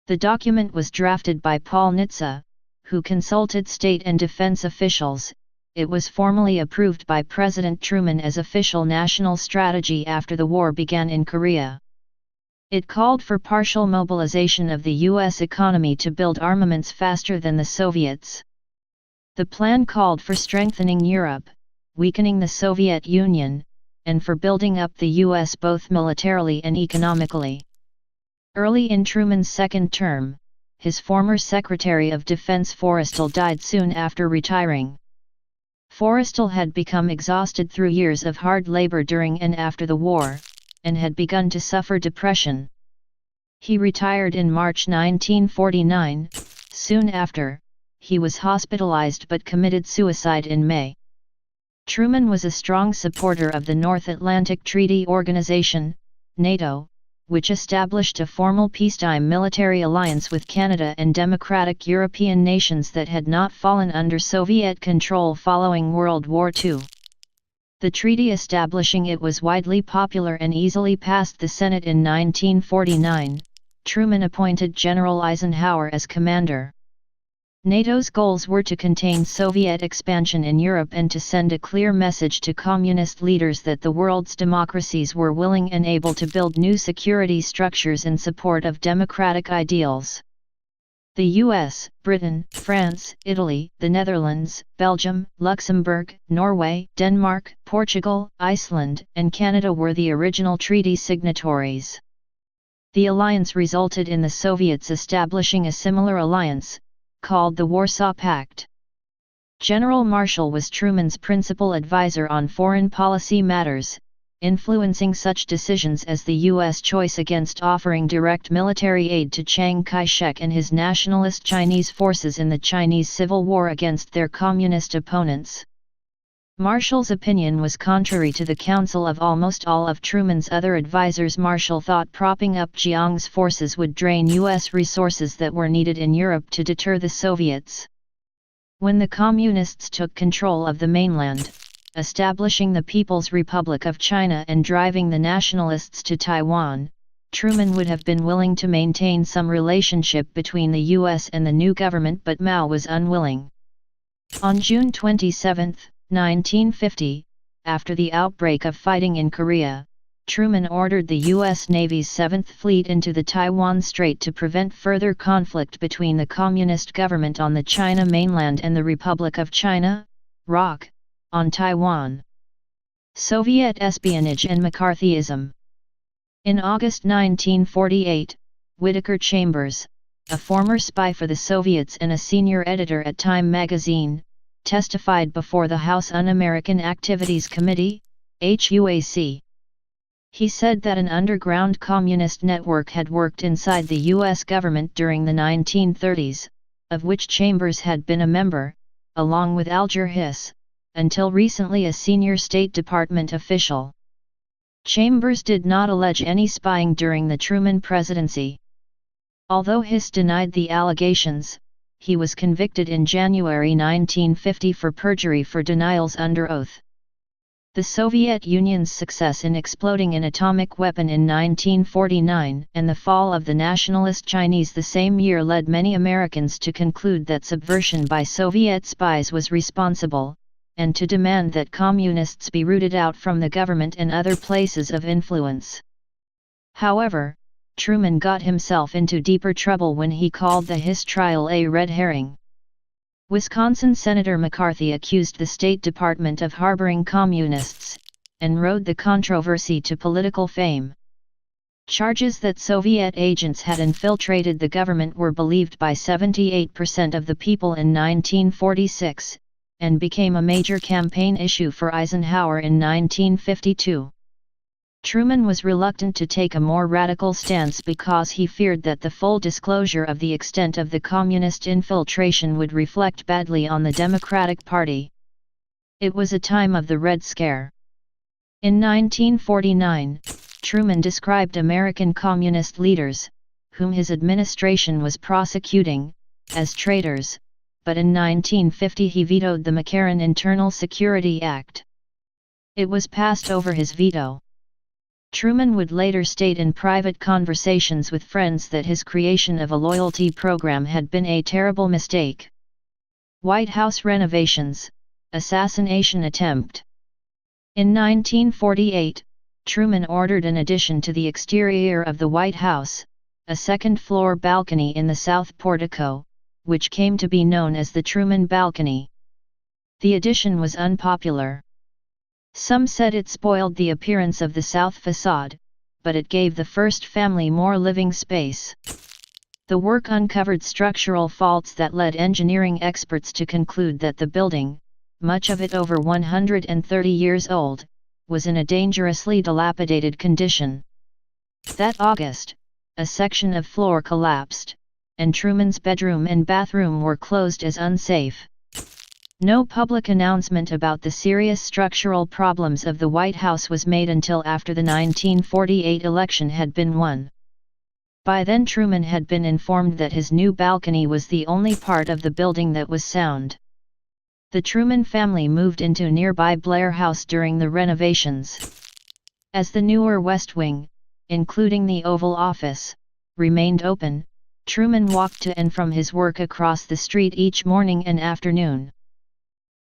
The document was drafted by Paul Nitze, who consulted state and defense officials. It was formally approved by President Truman as official national strategy after the war began in Korea. It called for partial mobilization of the U.S. economy to build armaments faster than the Soviets. The plan called for strengthening Europe, weakening the Soviet Union, and for building up the U.S. both militarily and economically. Early in Truman's second term, his former Secretary of Defense Forrestal died soon after retiring. Forrestal had become exhausted through years of hard labor during and after the war, and had begun to suffer depression. He retired in March 1949. Soon after, he was hospitalized but committed suicide in May. Truman was a strong supporter of the North Atlantic Treaty Organization, NATO, which established a formal peacetime military alliance with Canada and democratic European nations that had not fallen under Soviet control following World War II. The treaty establishing it was widely popular and easily passed the Senate in 1949. Truman appointed General Eisenhower as commander. NATO's goals were to contain Soviet expansion in Europe and to send a clear message to communist leaders that the world's democracies were willing and able to build new security structures in support of democratic ideals. The US, Britain, France, Italy, the Netherlands, Belgium, Luxembourg, Norway, Denmark, Portugal, Iceland, and Canada were the original treaty signatories. The alliance resulted in the Soviets establishing a similar alliance, called the Warsaw Pact. General Marshall was Truman's principal advisor on foreign policy matters, influencing such decisions as the U.S. choice against offering direct military aid to Chiang Kai-shek and his nationalist Chinese forces in the Chinese Civil War against their communist opponents. Marshall's opinion was contrary to the counsel of almost all of Truman's other advisors. Marshall thought propping up Chiang's forces would drain U.S. resources that were needed in Europe to deter the Soviets. When the Communists took control of the mainland, establishing the People's Republic of China and driving the nationalists to Taiwan, Truman would have been willing to maintain some relationship between the U.S. and the new government, but Mao was unwilling. On June 27, 1950, after the outbreak of fighting in Korea, Truman ordered the U.S. Navy's 7th Fleet into the Taiwan Strait to prevent further conflict between the Communist government on the China mainland and the Republic of China, ROC, on Taiwan. Soviet espionage and McCarthyism. In August 1948, Whittaker Chambers, a former spy for the Soviets and a senior editor at Time magazine, testified before the House Un-American Activities Committee, HUAC. He said that an underground communist network had worked inside the U.S. government during the 1930s, of which Chambers had been a member, along with Alger Hiss, until recently a senior State Department official. Chambers did not allege any spying during the Truman presidency. Although Hiss denied the allegations, he was convicted in January 1950 for perjury for denials under oath. The Soviet Union's success in exploding an atomic weapon in 1949 and the fall of the nationalist Chinese the same year led many Americans to conclude that subversion by Soviet spies was responsible, and to demand that communists be rooted out from the government and other places of influence. However, Truman got himself into deeper trouble when he called the Hiss trial a red herring. Wisconsin Senator McCarthy accused the State Department of harboring communists. and rode the controversy to political fame. Charges that Soviet agents had infiltrated the government were believed by 78% of the people in 1946, and became a major campaign issue for Eisenhower in 1952. Truman was reluctant to take a more radical stance because he feared that the full disclosure of the extent of the communist infiltration would reflect badly on the Democratic Party. It was a time of the Red Scare. In 1949, Truman described American communist leaders, whom his administration was prosecuting, as traitors, but in 1950 he vetoed the McCarran Internal Security Act. It was passed over his veto. Truman would later state in private conversations with friends that his creation of a loyalty program had been a terrible mistake. White House renovations, assassination attempt. In 1948, Truman ordered an addition to the exterior of the White House, a second-floor balcony in the south portico, which came to be known as the Truman Balcony. The addition was unpopular. Some said it spoiled the appearance of the south facade, but it gave the first family more living space. The work uncovered structural faults that led engineering experts to conclude that the building, much of it over 130 years old, was in a dangerously dilapidated condition. That August, a section of floor collapsed, and Truman's bedroom and bathroom were closed as unsafe. No public announcement about the serious structural problems of the White House was made until after the 1948 election had been won. By then Truman had been informed that his new balcony was the only part of the building that was sound. The Truman family moved into nearby Blair House during the renovations. As the newer West Wing, including the Oval Office, remained open, Truman walked to and from his work across the street each morning and afternoon.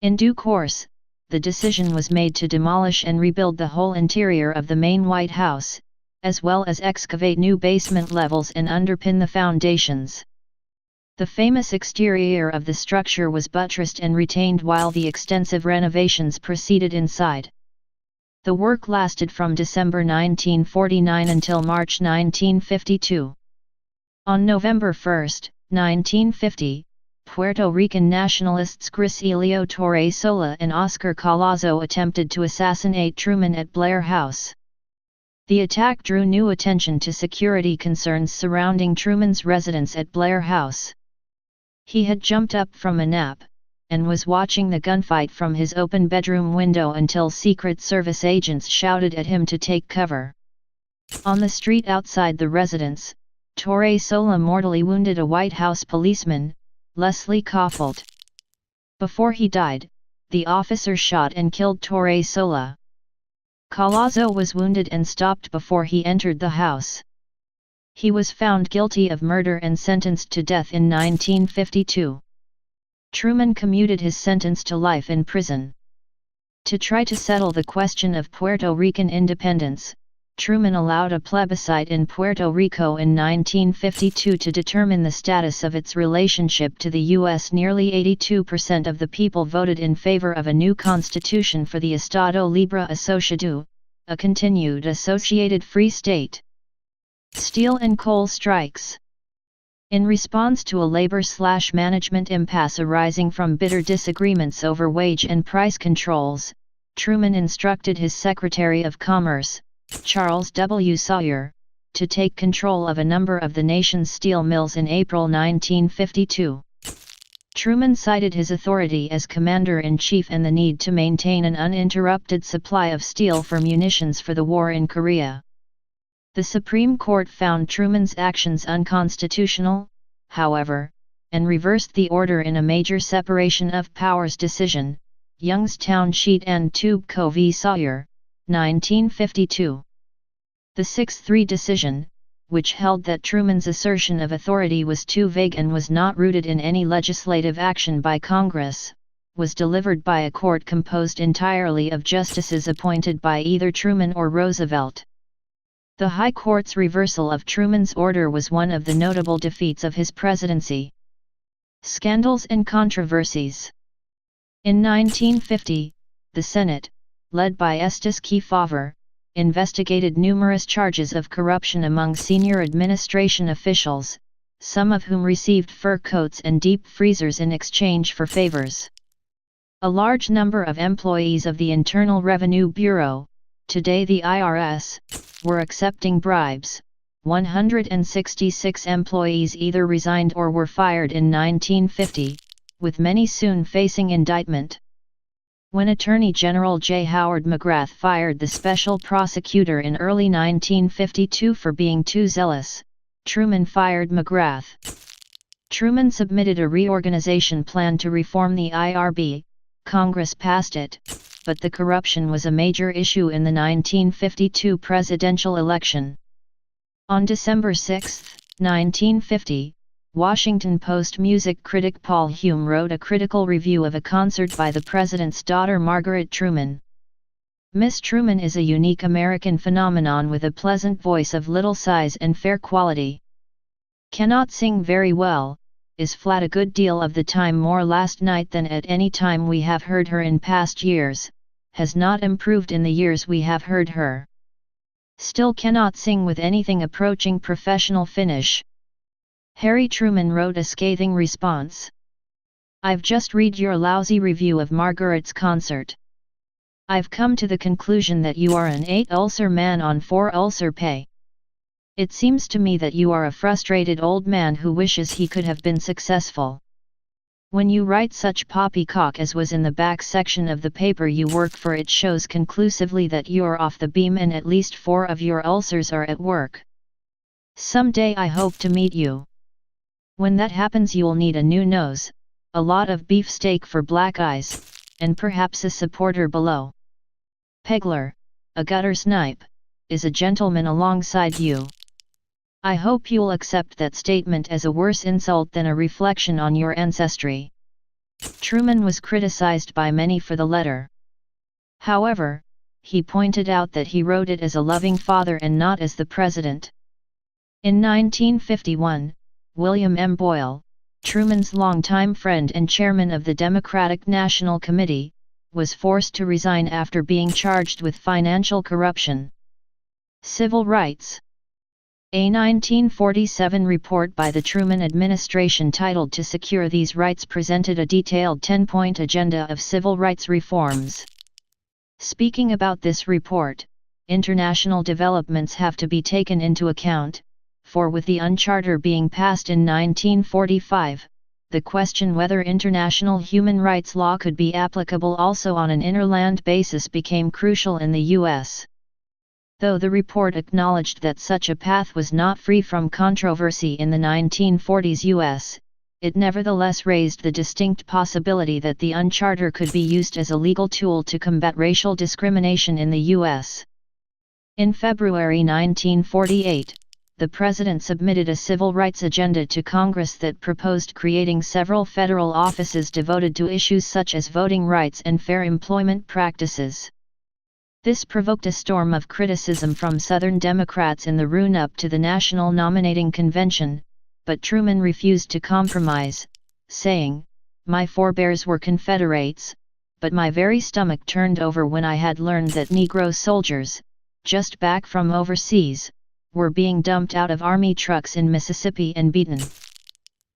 In due course, the decision was made to demolish and rebuild the whole interior of the main White House, as well as excavate new basement levels and underpin the foundations. The famous exterior of the structure was buttressed and retained while the extensive renovations proceeded inside. The work lasted from December 1949 until March 1952. On November 1, 1950, Puerto Rican nationalists Griselio Torre Sola and Oscar Collazo attempted to assassinate Truman at Blair House. The attack drew new attention to security concerns surrounding Truman's residence at Blair House. He had jumped up from a nap, and was watching the gunfight from his open bedroom window until Secret Service agents shouted at him to take cover. On the street outside the residence, Torre Sola mortally wounded a White House policeman, Leslie Cauffault. Before he died, the officer shot and killed Torre Sola. Collazo was wounded and stopped before he entered the house. He was found guilty of murder and sentenced to death in 1952. Truman commuted his sentence to life in prison. To try to settle the question of Puerto Rican independence, Truman allowed a plebiscite in Puerto Rico in 1952 to determine the status of its relationship to the U.S. Nearly 82% of the people voted in favor of a new constitution for the Estado Libre Asociado, a continued associated free state. Steel and coal strikes. In response to a labor/management impasse arising from bitter disagreements over wage and price controls, Truman instructed his Secretary of Commerce, Charles W. Sawyer, to take control of a number of the nation's steel mills in April 1952. Truman cited his authority as Commander-in-Chief and the need to maintain an uninterrupted supply of steel for munitions for the war in Korea. The Supreme Court found Truman's actions unconstitutional, however, and reversed the order in a major separation of powers decision, Youngstown Sheet and Tube Co. v. Sawyer, 1952. The 6-3 decision, which held that Truman's assertion of authority was too vague and was not rooted in any legislative action by Congress, was delivered by a court composed entirely of justices appointed by either Truman or Roosevelt. The High Court's reversal of Truman's order was one of the notable defeats of his presidency. Scandals and controversies. In 1950, the Senate, led by Estes Kefauver, investigated numerous charges of corruption among senior administration officials, some of whom received fur coats and deep freezers in exchange for favors. A large number of employees of the Internal Revenue Bureau, today the IRS, were accepting bribes. 166 employees either resigned or were fired in 1950, with many soon facing indictment. When Attorney General J. Howard McGrath fired the special prosecutor in early 1952 for being too zealous, Truman fired McGrath. Truman submitted a reorganization plan to reform the IRB. Congress passed it, but the corruption was a major issue in the 1952 presidential election. On December 6, 1950, Washington Post music critic Paul Hume wrote a critical review of a concert by the president's daughter Margaret Truman. Miss Truman is a unique American phenomenon with a pleasant voice of little size and fair quality. Cannot sing very well, is flat a good deal of the time more last night than at any time we have heard her in past years, has not improved in the years we have heard her. Still cannot sing with anything approaching professional finish. Harry Truman wrote a scathing response. I've just read your lousy review of Margaret's concert. I've come to the conclusion that you are an 8-ulcer man on 4-ulcer pay. It seems to me that you are a frustrated old man who wishes he could have been successful. When you write such poppycock as was in the back section of the paper you work for, it shows conclusively that you're off the beam and at least 4 of your ulcers are at work. Someday I hope to meet you. When that happens you'll need a new nose, a lot of beefsteak for black eyes, and perhaps a supporter below. Pegler, a gutter snipe, is a gentleman alongside you. I hope you'll accept that statement as a worse insult than a reflection on your ancestry. Truman was criticized by many for the letter. However, he pointed out that he wrote it as a loving father and not as the president. In 1951, William M. Boyle, Truman's longtime friend and chairman of the Democratic National Committee, was forced to resign after being charged with financial corruption. Civil rights. A 1947 report by the Truman administration titled "To Secure These Rights" presented a detailed 10-point agenda of civil rights reforms. Speaking about this report, international developments have to be taken into account, for with the UN Charter being passed in 1945, the question whether international human rights law could be applicable also on an interland basis became crucial in the U.S. Though the report acknowledged that such a path was not free from controversy in the 1940s U.S., it nevertheless raised the distinct possibility that the UN Charter could be used as a legal tool to combat racial discrimination in the U.S. In February 1948, the President submitted a civil rights agenda to Congress that proposed creating several federal offices devoted to issues such as voting rights and fair employment practices. This provoked a storm of criticism from Southern Democrats in the run-up to the National Nominating Convention, but Truman refused to compromise, saying, "My forebears were Confederates, but my very stomach turned over when I had learned that Negro soldiers, just back from overseas, were being dumped out of Army trucks in Mississippi and beaten."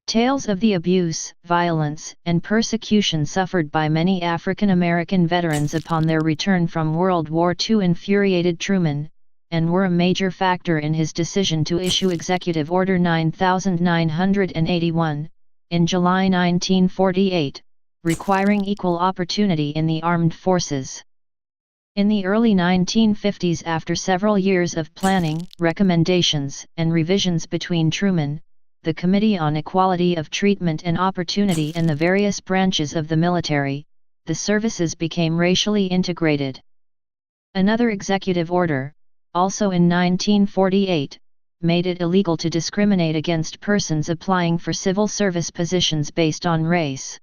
Tales of the abuse, violence, and persecution suffered by many African American veterans upon their return from World War II infuriated Truman, and were a major factor in his decision to issue Executive Order 9981, in July 1948, requiring equal opportunity in the armed forces. In the early 1950s, after several years of planning, recommendations, and revisions between Truman, the Committee on Equality of Treatment and Opportunity and the various branches of the military, the services became racially integrated. Another executive order, also in 1948, made it illegal to discriminate against persons applying for civil service positions based on race.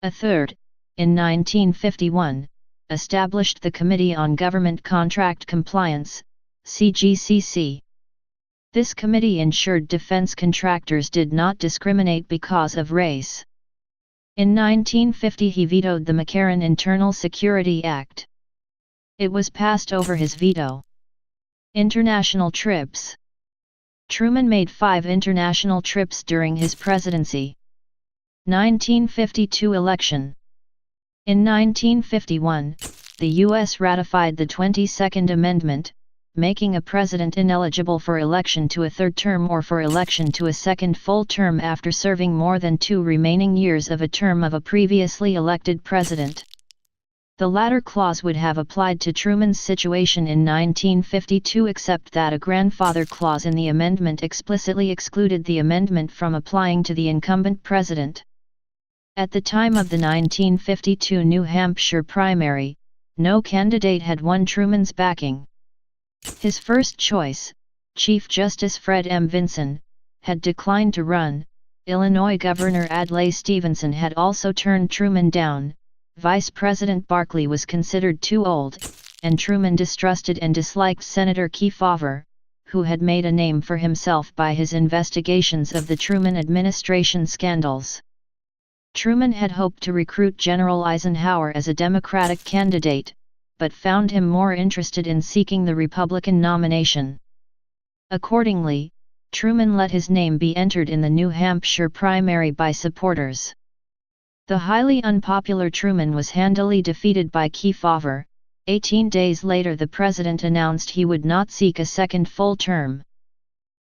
A third, in 1951, established the Committee on Government Contract Compliance, CGCC. This committee ensured defense contractors did not discriminate because of race. In 1950 he vetoed the McCarran Internal Security Act. It was passed over his veto. International trips. Truman made 5 international trips during his presidency. 1952 election. In 1951, the U.S. ratified the 22nd Amendment, making a president ineligible for election to a third term or for election to a second full term after serving more than 2 remaining years of a term of a previously elected president. The latter clause would have applied to Truman's situation in 1952 except that a grandfather clause in the amendment explicitly excluded the amendment from applying to the incumbent president. At the time of the 1952 New Hampshire primary, no candidate had won Truman's backing. His first choice, Chief Justice Fred M. Vinson, had declined to run. Illinois Governor Adlai Stevenson had also turned Truman down. Vice President Barkley was considered too old, and Truman distrusted and disliked Senator Kefauver, who had made a name for himself by his investigations of the Truman administration scandals. Truman had hoped to recruit General Eisenhower as a Democratic candidate, but found him more interested in seeking the Republican nomination. Accordingly, Truman let his name be entered in the New Hampshire primary by supporters. The highly unpopular Truman was handily defeated by Kefauver. 18 days later the president announced he would not seek a second full term.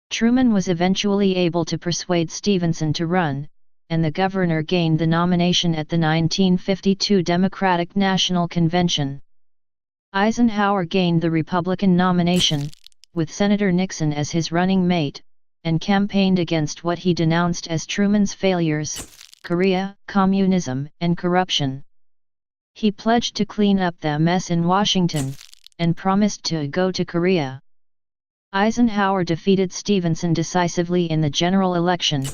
Truman was eventually able to persuade Stevenson to run, and the governor gained the nomination at the 1952 Democratic National Convention. Eisenhower gained the Republican nomination, with Senator Nixon as his running mate, and campaigned against what he denounced as Truman's failures: Korea, communism, and corruption. He pledged to clean up the mess in Washington, and promised to go to Korea. Eisenhower defeated Stevenson decisively in the general election,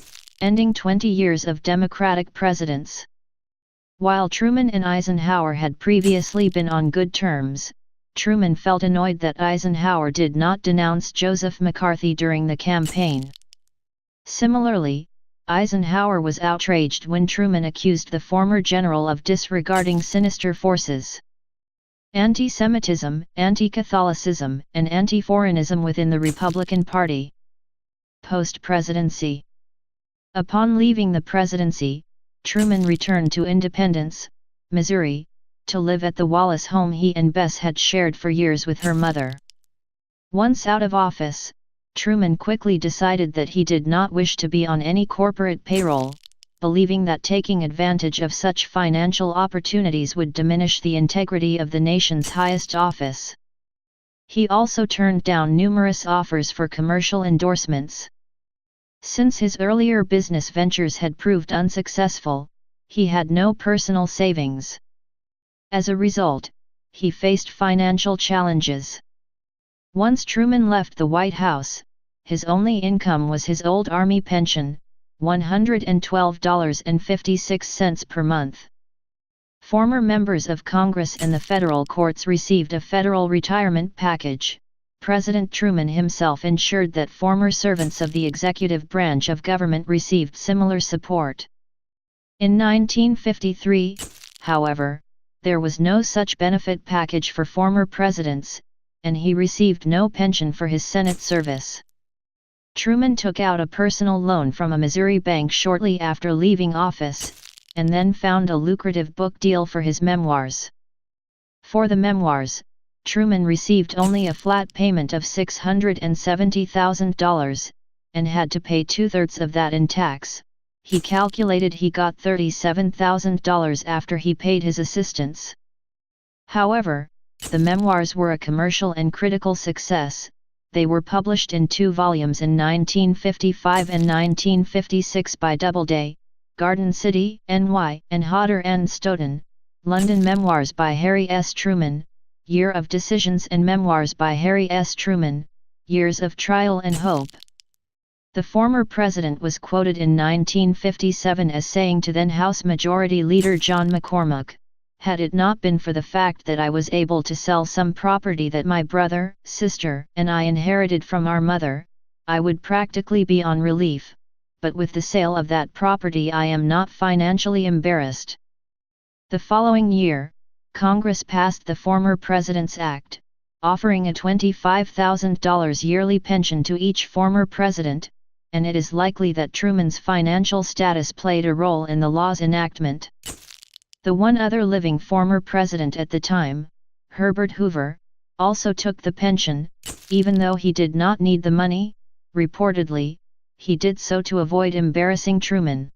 ending 20 years of Democratic presidents. While Truman and Eisenhower had previously been on good terms, Truman felt annoyed that Eisenhower did not denounce Joseph McCarthy during the campaign. Similarly, Eisenhower was outraged when Truman accused the former general of disregarding sinister forces. Anti-Semitism, anti-Catholicism, and anti-foreignism within the Republican Party. Post-presidency. Upon leaving the presidency, Truman returned to Independence, Missouri, to live at the Wallace home he and Bess had shared for years with her mother. Once out of office, Truman quickly decided that he did not wish to be on any corporate payroll, believing that taking advantage of such financial opportunities would diminish the integrity of the nation's highest office. He also turned down numerous offers for commercial endorsements. Since his earlier business ventures had proved unsuccessful, he had no personal savings. As a result, he faced financial challenges. Once Truman left the White House, his only income was his old Army pension, $112.56 per month. Former members of Congress and the federal courts received a federal retirement package. President Truman himself ensured that former servants of the executive branch of government received similar support. In 1953, however, there was no such benefit package for former presidents, and he received no pension for his Senate service. Truman took out a personal loan from a Missouri bank shortly after leaving office, and then found a lucrative book deal for his memoirs. For the memoirs, Truman received only a flat payment of $670,000, and had to pay 2/3 of that in tax. He calculated he got $37,000 after he paid his assistants. However, the memoirs were a commercial and critical success. They were published in 2 volumes in 1955 and 1956 by Doubleday, Garden City, NY, and Hodder and Stoughton, London. Memoirs by Harry S. Truman, Year of Decisions, and Memoirs by Harry S. Truman, Years of Trial and Hope. The former president was quoted in 1957 as saying to then House Majority Leader John McCormack, "Had it not been for the fact that I was able to sell some property that my brother, sister, and I inherited from our mother, I would practically be on relief, but with the sale of that property I am not financially embarrassed." The following year, Congress passed the Former President's Act, offering a $25,000 yearly pension to each former president, and it is likely that Truman's financial status played a role in the law's enactment. The one other living former president at the time, Herbert Hoover, also took the pension, even though he did not need the money. Reportedly, he did so to avoid embarrassing Truman.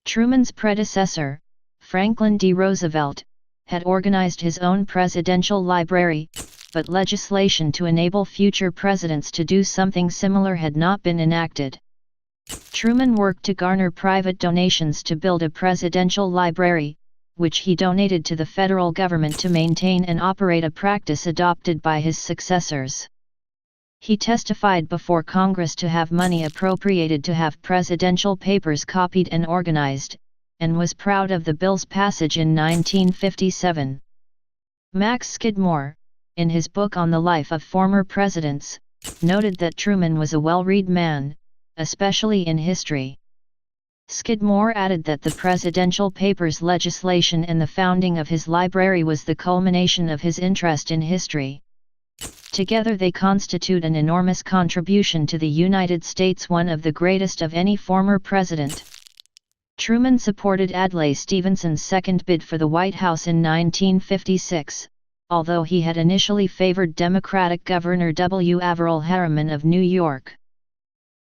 Truman's predecessor, Franklin D. Roosevelt, had organized his own presidential library, but legislation to enable future presidents to do something similar had not been enacted. Truman worked to garner private donations to build a presidential library, which he donated to the federal government to maintain and operate, a practice adopted by his successors. He testified before Congress to have money appropriated to have presidential papers copied and organized, and was proud of the bill's passage in 1957. Max Skidmore, in his book on the life of former presidents, noted that Truman was a well-read man, especially in history. Skidmore added that the presidential papers legislation and the founding of his library was the culmination of his interest in history. Together they constitute an enormous contribution to the United States, one of the greatest of any former president. Truman supported Adlai Stevenson's second bid for the White House in 1956, although he had initially favored Democratic Governor W. Averell Harriman of New York.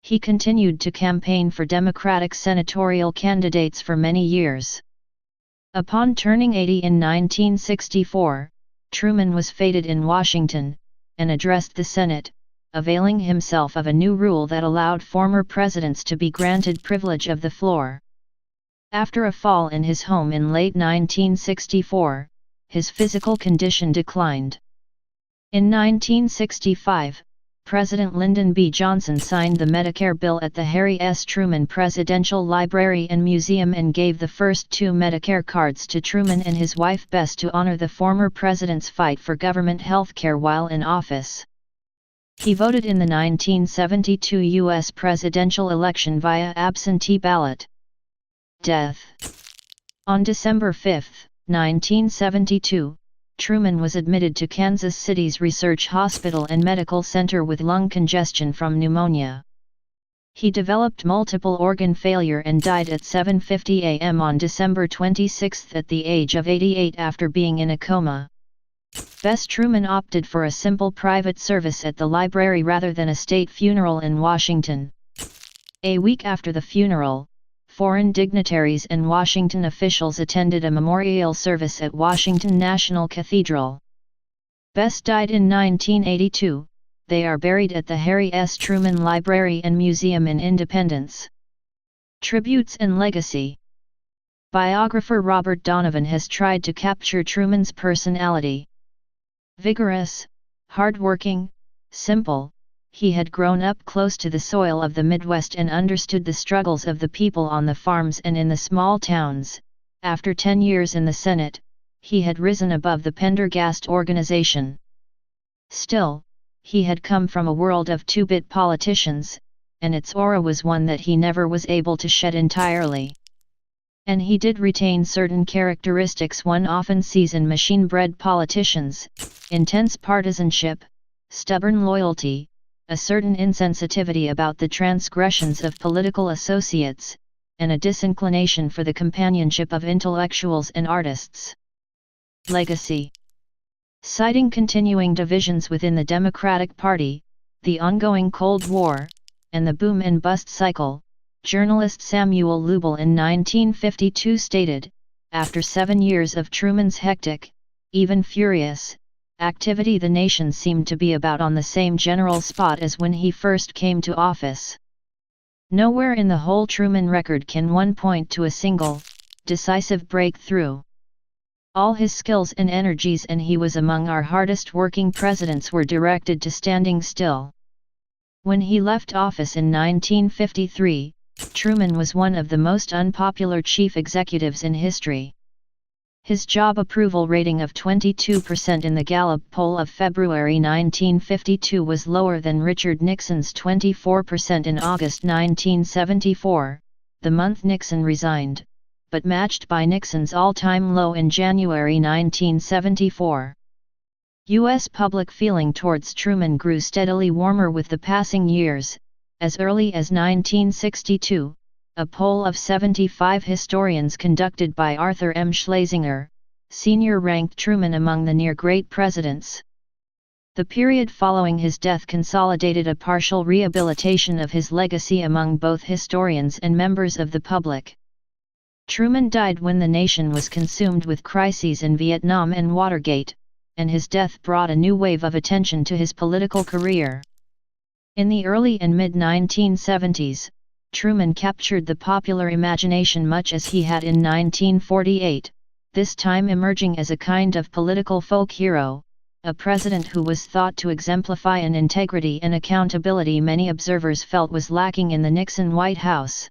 He continued to campaign for Democratic senatorial candidates for many years. Upon turning 80 in 1964, Truman was feted in Washington, and addressed the Senate, availing himself of a new rule that allowed former presidents to be granted privilege of the floor. After a fall in his home in late 1964, his physical condition declined. In 1965, President Lyndon B. Johnson signed the Medicare bill at the Harry S. Truman Presidential Library and Museum and gave the first 2 Medicare cards to Truman and his wife Bess to honor the former president's fight for government health care while in office. He voted in the 1972 U.S. presidential election via absentee ballot. Death. On December 5, 1972, Truman was admitted to Kansas City's Research Hospital and Medical Center with lung congestion from pneumonia. He developed multiple organ failure and died at 7:50 a.m. on December 26 at the age of 88 after being in a coma. Bess Truman opted for a simple private service at the library rather than a state funeral in Washington. A week after the funeral, foreign dignitaries and Washington officials attended a memorial service at Washington National Cathedral. Bess died in 1982. They are buried at the Harry S. Truman Library and Museum in Independence. Tributes and legacy. Biographer Robert Donovan has tried to capture Truman's personality. Vigorous, hard-working, simple, he had grown up close to the soil of the Midwest and understood the struggles of the people on the farms and in the small towns. After 10 years in the Senate, he had risen above the Pendergast organization. Still, he had come from a world of two-bit politicians, and its aura was one that he never was able to shed entirely. And he did retain certain characteristics one often sees in machine-bred politicians: intense partisanship, stubborn loyalty, a certain insensitivity about the transgressions of political associates, and a disinclination for the companionship of intellectuals and artists. Legacy. Citing continuing divisions within the Democratic Party, the ongoing Cold War, and the boom and bust cycle, journalist Samuel Lubell in 1952 stated, after 7 years of Truman's hectic, even furious, activity, the nation seemed to be about on the same general spot as when he first came to office. Nowhere in the whole Truman record can one point to a single, decisive breakthrough. All his skills and energies, and he was among our hardest working presidents, were directed to standing still. When he left office in 1953, Truman was one of the most unpopular chief executives in history. His job approval rating of 22% in the Gallup poll of February 1952 was lower than Richard Nixon's 24% in August 1974, the month Nixon resigned, but matched by Nixon's all-time low in January 1974. U.S. public feeling towards Truman grew steadily warmer with the passing years. As early as 1962, a poll of 75 historians conducted by Arthur M. Schlesinger, Sr. ranked Truman among the near-great presidents. The period following his death consolidated a partial rehabilitation of his legacy among both historians and members of the public. Truman died when the nation was consumed with crises in Vietnam and Watergate, and his death brought a new wave of attention to his political career. In the early and mid-1970s, Truman captured the popular imagination much as he had in 1948, this time emerging as a kind of political folk hero, a president who was thought to exemplify an integrity and accountability many observers felt was lacking in the Nixon White House.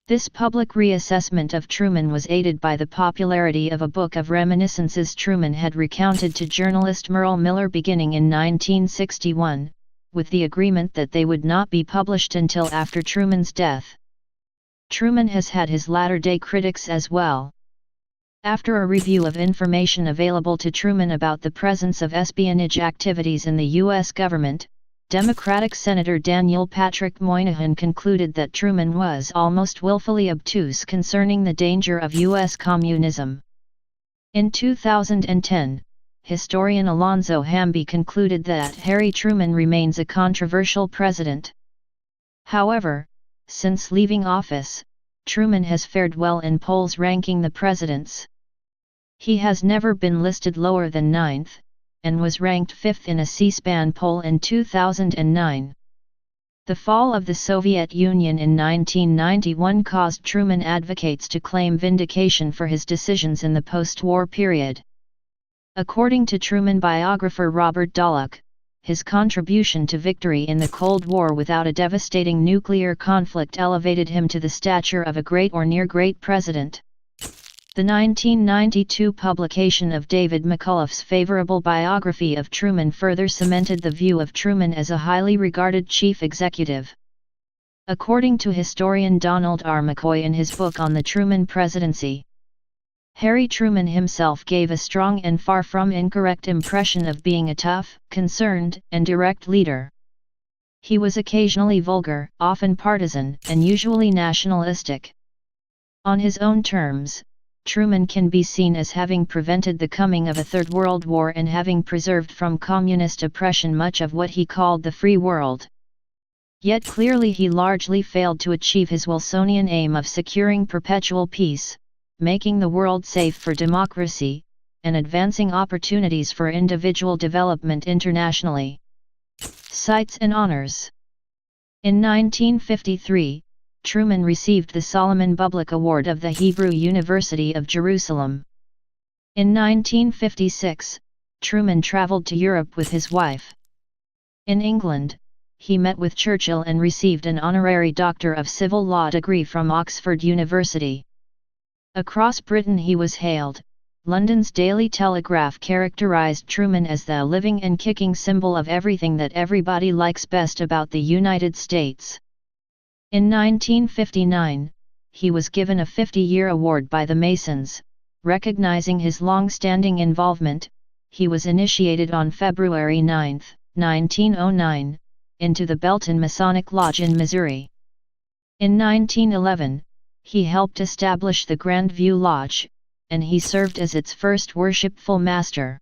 This public reassessment of Truman was aided by the popularity of a book of reminiscences Truman had recounted to journalist Merle Miller beginning in 1961, with the agreement that they would not be published until after Truman's death. Truman has had his latter-day critics as well. After a review of information available to Truman about the presence of espionage activities in the U.S. government, Democratic Senator Daniel Patrick Moynihan concluded that Truman was almost willfully obtuse concerning the danger of U.S. communism. In 2010, historian Alonzo Hamby concluded that Harry Truman remains a controversial president. However, since leaving office, Truman has fared well in polls ranking the presidents. He has never been listed lower than 9th, and was ranked 5th in a C-SPAN poll in 2009. The fall of the Soviet Union in 1991 caused Truman advocates to claim vindication for his decisions in the post-war period. According to Truman biographer Robert Dallek, his contribution to victory in the Cold War without a devastating nuclear conflict elevated him to the stature of a great or near-great president. The 1992 publication of David McCullough's favorable biography of Truman further cemented the view of Truman as a highly regarded chief executive. According to historian Donald R. McCoy in his book on the Truman presidency, Harry Truman himself gave a strong and far from incorrect impression of being a tough, concerned, and direct leader. He was occasionally vulgar, often partisan, and usually nationalistic. On his own terms, Truman can be seen as having prevented the coming of a Third World War and having preserved from communist oppression much of what he called the free world. Yet clearly he largely failed to achieve his Wilsonian aim of securing perpetual peace, making the world safe for democracy, and advancing opportunities for individual development internationally. Cites and honors. In 1953, Truman received the Solomon Bublick Award of the Hebrew University of Jerusalem. In 1956, Truman traveled to Europe with his wife. In England, he met with Churchill and received an honorary Doctor of Civil Law degree from Oxford University. Across Britain he was hailed. London's Daily Telegraph characterized Truman as the living and kicking symbol of everything that everybody likes best about the United States. In 1959, he was given a 50-year award by the Masons, recognizing his long-standing involvement. He was initiated on February 9, 1909, into the Belton Masonic Lodge in Missouri. In 1911, he helped establish the Grand View Lodge, and he served as its first worshipful master.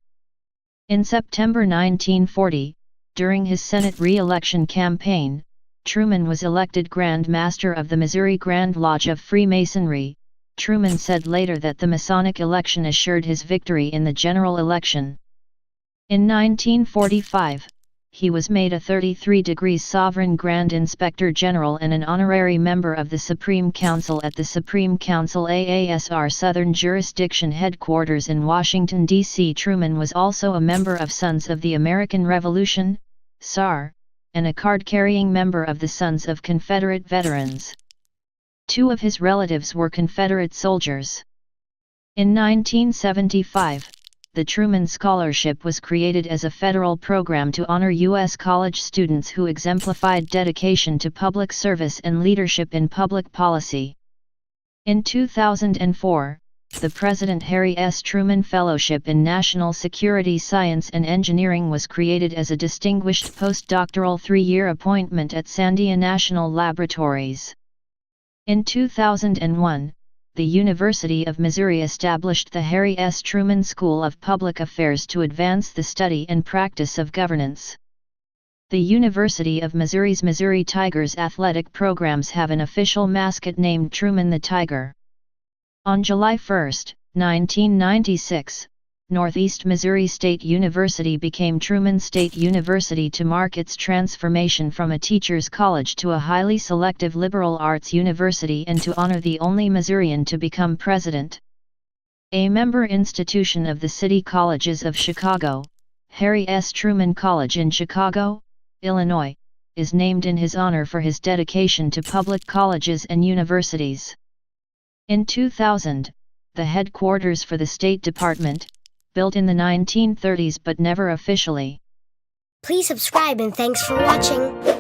In September 1940, during his Senate re-election campaign, Truman was elected Grand Master of the Missouri Grand Lodge of Freemasonry. Truman said later that the Masonic election assured his victory in the general election. In 1945, he was made a 33° Sovereign Grand Inspector General and an honorary member of the Supreme Council at the Supreme Council AASR Southern Jurisdiction Headquarters in Washington, D.C. Truman was also a member of Sons of the American Revolution, SAR, and a card-carrying member of the Sons of Confederate Veterans. Two of his relatives were Confederate soldiers. In 1975, the Truman Scholarship was created as a federal program to honor U.S. college students who exemplified dedication to public service and leadership in public policy. In 2004, the President Harry S. Truman Fellowship in National Security Science and Engineering was created as a distinguished postdoctoral 3-year appointment at Sandia National Laboratories. In 2001, the University of Missouri established the Harry S. Truman School of Public Affairs to advance the study and practice of governance. The University of Missouri's Missouri Tigers athletic programs have an official mascot named Truman the Tiger. On July 1, 1996, Northeast Missouri State University became Truman State University to mark its transformation from a teacher's college to a highly selective liberal arts university and to honor the only Missourian to become president. A member institution of the City Colleges of Chicago, Harry S. Truman College in Chicago, Illinois, is named in his honor for his dedication to public colleges and universities. In 2000, the headquarters for the State Department, built in the 1930s but never officially.
Please subscribe and thanks for watching.